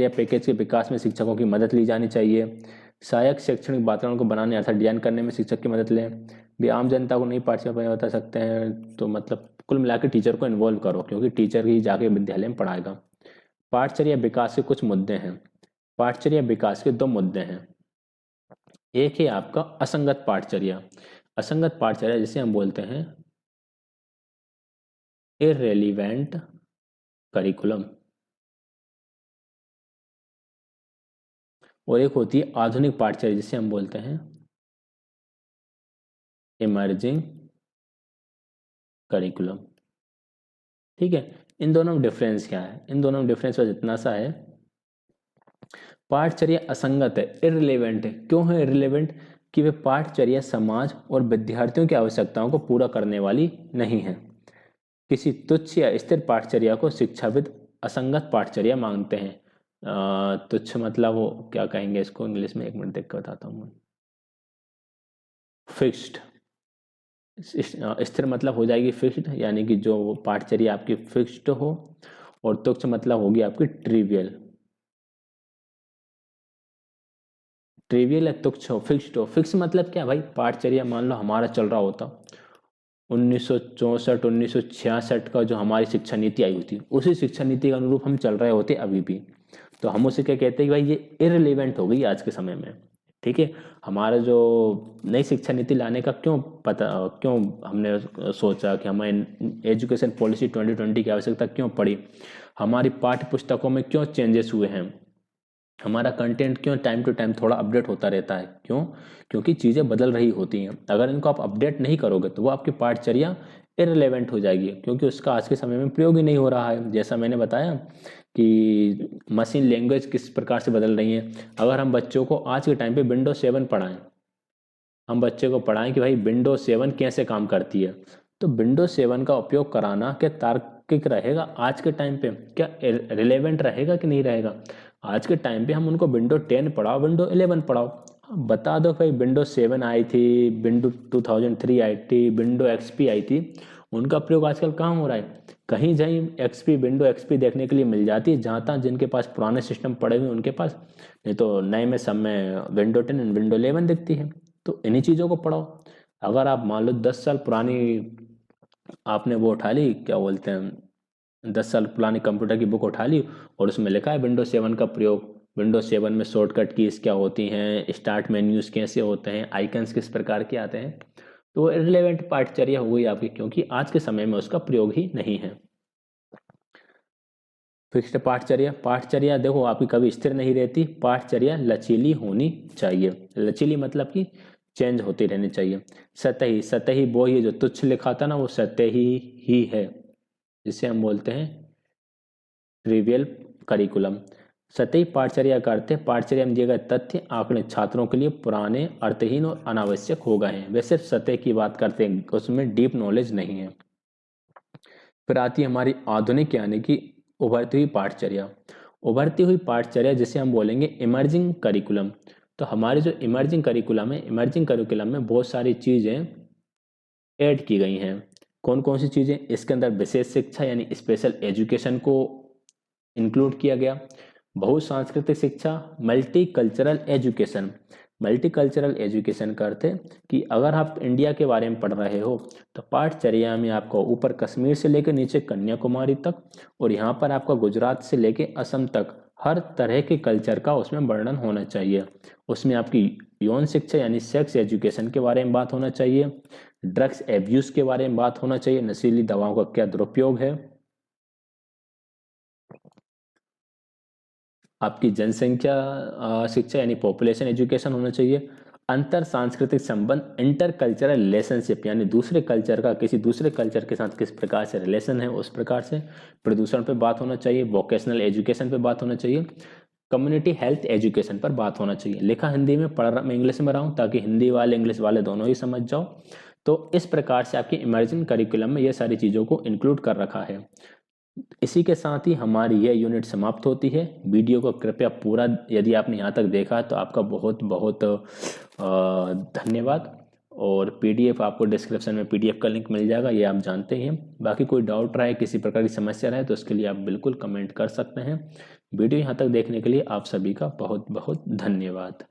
पैकेज के विकास में शिक्षकों की मदद ली जानी चाहिए। सहायक शैक्षणिक वातावरण को बनाने अर्थात डिजाइन करने में शिक्षक की मदद लें। भी आम जनता को नहीं पाठचर्या बता सकते हैं, तो मतलब कुल मिलाकर टीचर को इन्वॉल्व करो, क्योंकि टीचर ही जाके विद्यालय में पढ़ाएगा। पाठचर्या विकास के कुछ मुद्दे हैं। पाठचर्या विकास के दो मुद्दे हैं। एक है आपका असंगत पाठचर्या। असंगत पाठचर्या जिसे हम बोलते हैं इररेलीवेंट करिकुलम, और एक होती है आधुनिक पाठचर्या जिसे हम बोलते हैं इमर्जिंग करिकुलम। ठीक है, इन दोनों में डिफरेंस क्या है? इन दोनों में डिफरेंस बस इतना सा है, पाठचर्या असंगत है, इररिलेवेंट है। क्यों है इररिलेवेंट? कि वे पाठचर्या समाज और विद्यार्थियों की आवश्यकताओं को पूरा करने वाली नहीं है। किसी तुच्छ या स्थिर पाठचर्या को शिक्षाविद असंगत पाठचर्या मानते हैं। तुच्छ मतलब वो क्या कहेंगे इसको इंग्लिश में, एक मिनट देख कर बताता हूँ। फिक्स्ड। स्थिर मतलब हो जाएगी फिक्स्ड, यानी कि जो पाठचर्या आपकी फिक्स्ड हो, और तुच्छ मतलब होगी आपकी ट्रिवियल। ट्रिवियल है तुच्छ हो, फिक्स्ड हो। फिक्स मतलब क्या भाई? पाठचर्या मान लो हमारा चल रहा होता 1964 1966 का जो हमारी शिक्षा नीति आई होती, उसी शिक्षा नीति के अनुरूप हम चल रहे होते अभी भी, तो हम उसे क्या कहते हैं कि भाई ये इररिलेवेंट हो गई आज के समय में। ठीक है, हमारा जो नई शिक्षा नीति लाने का क्यों हमने सोचा कि हमें एजुकेशन पॉलिसी 2020 की आवश्यकता क्यों पड़ी, हमारी पाठ्य पुस्तकों में क्यों चेंजेस हुए हैं, हमारा कंटेंट क्यों टाइम टू टाइम थोड़ा अपडेट होता रहता है, क्यों? क्योंकि चीज़ें बदल रही होती हैं। अगर इनको आप अपडेट नहीं करोगे तो वो आपकी पाठचर्या इररिलेवेंट हो जाएगी, क्योंकि उसका आज के समय में प्रयोग ही नहीं हो रहा है। जैसा मैंने बताया कि मशीन लैंग्वेज किस प्रकार से बदल रही है। अगर हम बच्चों को आज के टाइम पे विंडोज 7 पढ़ाएं, हम बच्चे को पढ़ाएं कि भाई विंडोज 7 कैसे काम करती है, तो विंडोज 7 का उपयोग कराना क्या तार्किक रहेगा आज के टाइम पे? क्या रिलेवेंट रहेगा कि नहीं रहेगा? आज के टाइम पे हम उनको विंडो 10 पढ़ाओ, विंडो 11 पढ़ाओ, बता दो भाई विंडो 7 आई थी, विंडो 2003 आई थी, विंडो एक्सपी आई थी, उनका प्रयोग आजकल कहाँ हो रहा है? कहीं जहीं एक्सपी, विंडो एक्सपी देखने के लिए मिल जाती है, जहाँ तहाँ जिनके पास पुराने सिस्टम पड़े हुए उनके पास, नहीं तो नए में सब में विंडो 10 एंड विंडो 11 दिखती है। तो इन्हीं चीज़ों को पढ़ो। अगर आप मान लो 10 साल पुरानी आपने वो उठा ली, क्या बोलते हैं, 10 साल पुरानी कंप्यूटर की बुक उठा ली और उसमें लिखा है विंडोज 7 का प्रयोग, विंडोज 7 में शॉर्टकट कीज क्या होती हैं, स्टार्ट मेन्यूज कैसे होते हैं, आइकन्स किस प्रकार के आते हैं, तो वो इररिलेवेंट पाठचर्या हो गई आपकी, क्योंकि आज के समय में उसका प्रयोग ही नहीं है। फिक्स्ड पाठचर्या, पाठचर्या देखो आपकी कभी स्थिर नहीं रहती, पाठचर्या लचीली होनी चाहिए। लचीली मतलब कि चेंज होती रहनी चाहिए। सतही, सतही वो ये जो तुच्छ लिखा था ना, वो सतही ही है, जिसे हम बोलते हैं ट्रिवियल करिकुलम। सतही पाठचर्या का अर्थ है पाठचर्या में दिए गए तथ्य आंकड़े छात्रों के लिए पुराने, अर्थहीन और अनावश्यक हो गए हैं। वे सिर्फ सतह की बात करते हैं, उसमें डीप नॉलेज नहीं है। फिर आती है हमारी आधुनिक यानी कि उभरती हुई पाठचर्या। उभरती हुई पाठचर्या जिसे हम बोलेंगे इमर्जिंग करिकुलम। तो हमारे जो इमर्जिंग करिकुलम है, इमर्जिंग करिकुलम में बहुत सारी चीज़ें ऐड की गई हैं। कौन कौन सी चीज़ें? इसके अंदर विशेष शिक्षा यानी स्पेशल एजुकेशन को इंक्लूड किया गया, बहुसांस्कृतिक शिक्षा, multi cultural education. Multi cultural education का अर्थ है कि अगर आप इंडिया के बारे में पढ़ रहे हो तो पाठचर्या में आपको ऊपर कश्मीर से लेकर नीचे कन्याकुमारी तक, और यहाँ पर आपका गुजरात से लेकर असम तक हर तरह के कल्चर का उसमें वर्णन होना चाहिए। उसमें आपकी यौन शिक्षा यानी सेक्स एजुकेशन के बारे में बात होना चाहिए, ड्रग्स एब्यूज के बारे में बात होना चाहिए, नशीली दवाओं का क्या दुरुपयोग है, आपकी जनसंख्या शिक्षा यानी पॉपुलेशन एजुकेशन होना चाहिए, अंतर सांस्कृतिक संबंध इंटर कल्चरल रिलेशनशिप यानी दूसरे कल्चर का किसी दूसरे कल्चर के साथ किस प्रकार से रिलेशन है उस प्रकार से, प्रदूषण पे बात होना चाहिए, वोकेशनल एजुकेशन पे बात होना चाहिए, कम्युनिटी हेल्थ एजुकेशन पर बात होना चाहिए। लिखा हिंदी में, पढ़ रहा मैं इंग्लिश में रहा हूँ ताकि हिंदी वाले इंग्लिश वाले दोनों ही समझ जाओ। तो इस प्रकार से आपकी इमर्जिंग करिकुलम में ये सारी चीज़ों को इंक्लूड कर रखा है। इसी के साथ ही हमारी यह यूनिट समाप्त होती है। वीडियो को कृपया पूरा, यदि आपने यहाँ तक देखा तो आपका बहुत बहुत धन्यवाद। और पीडीएफ आपको डिस्क्रिप्शन में पीडीएफ का लिंक मिल जाएगा, ये आप जानते ही हैं। बाकी कोई डाउट रहे, किसी प्रकार की समस्या रहे तो उसके लिए आप बिल्कुल कमेंट कर सकते हैं। वीडियो यहाँ तक देखने के लिए आप सभी का बहुत बहुत धन्यवाद।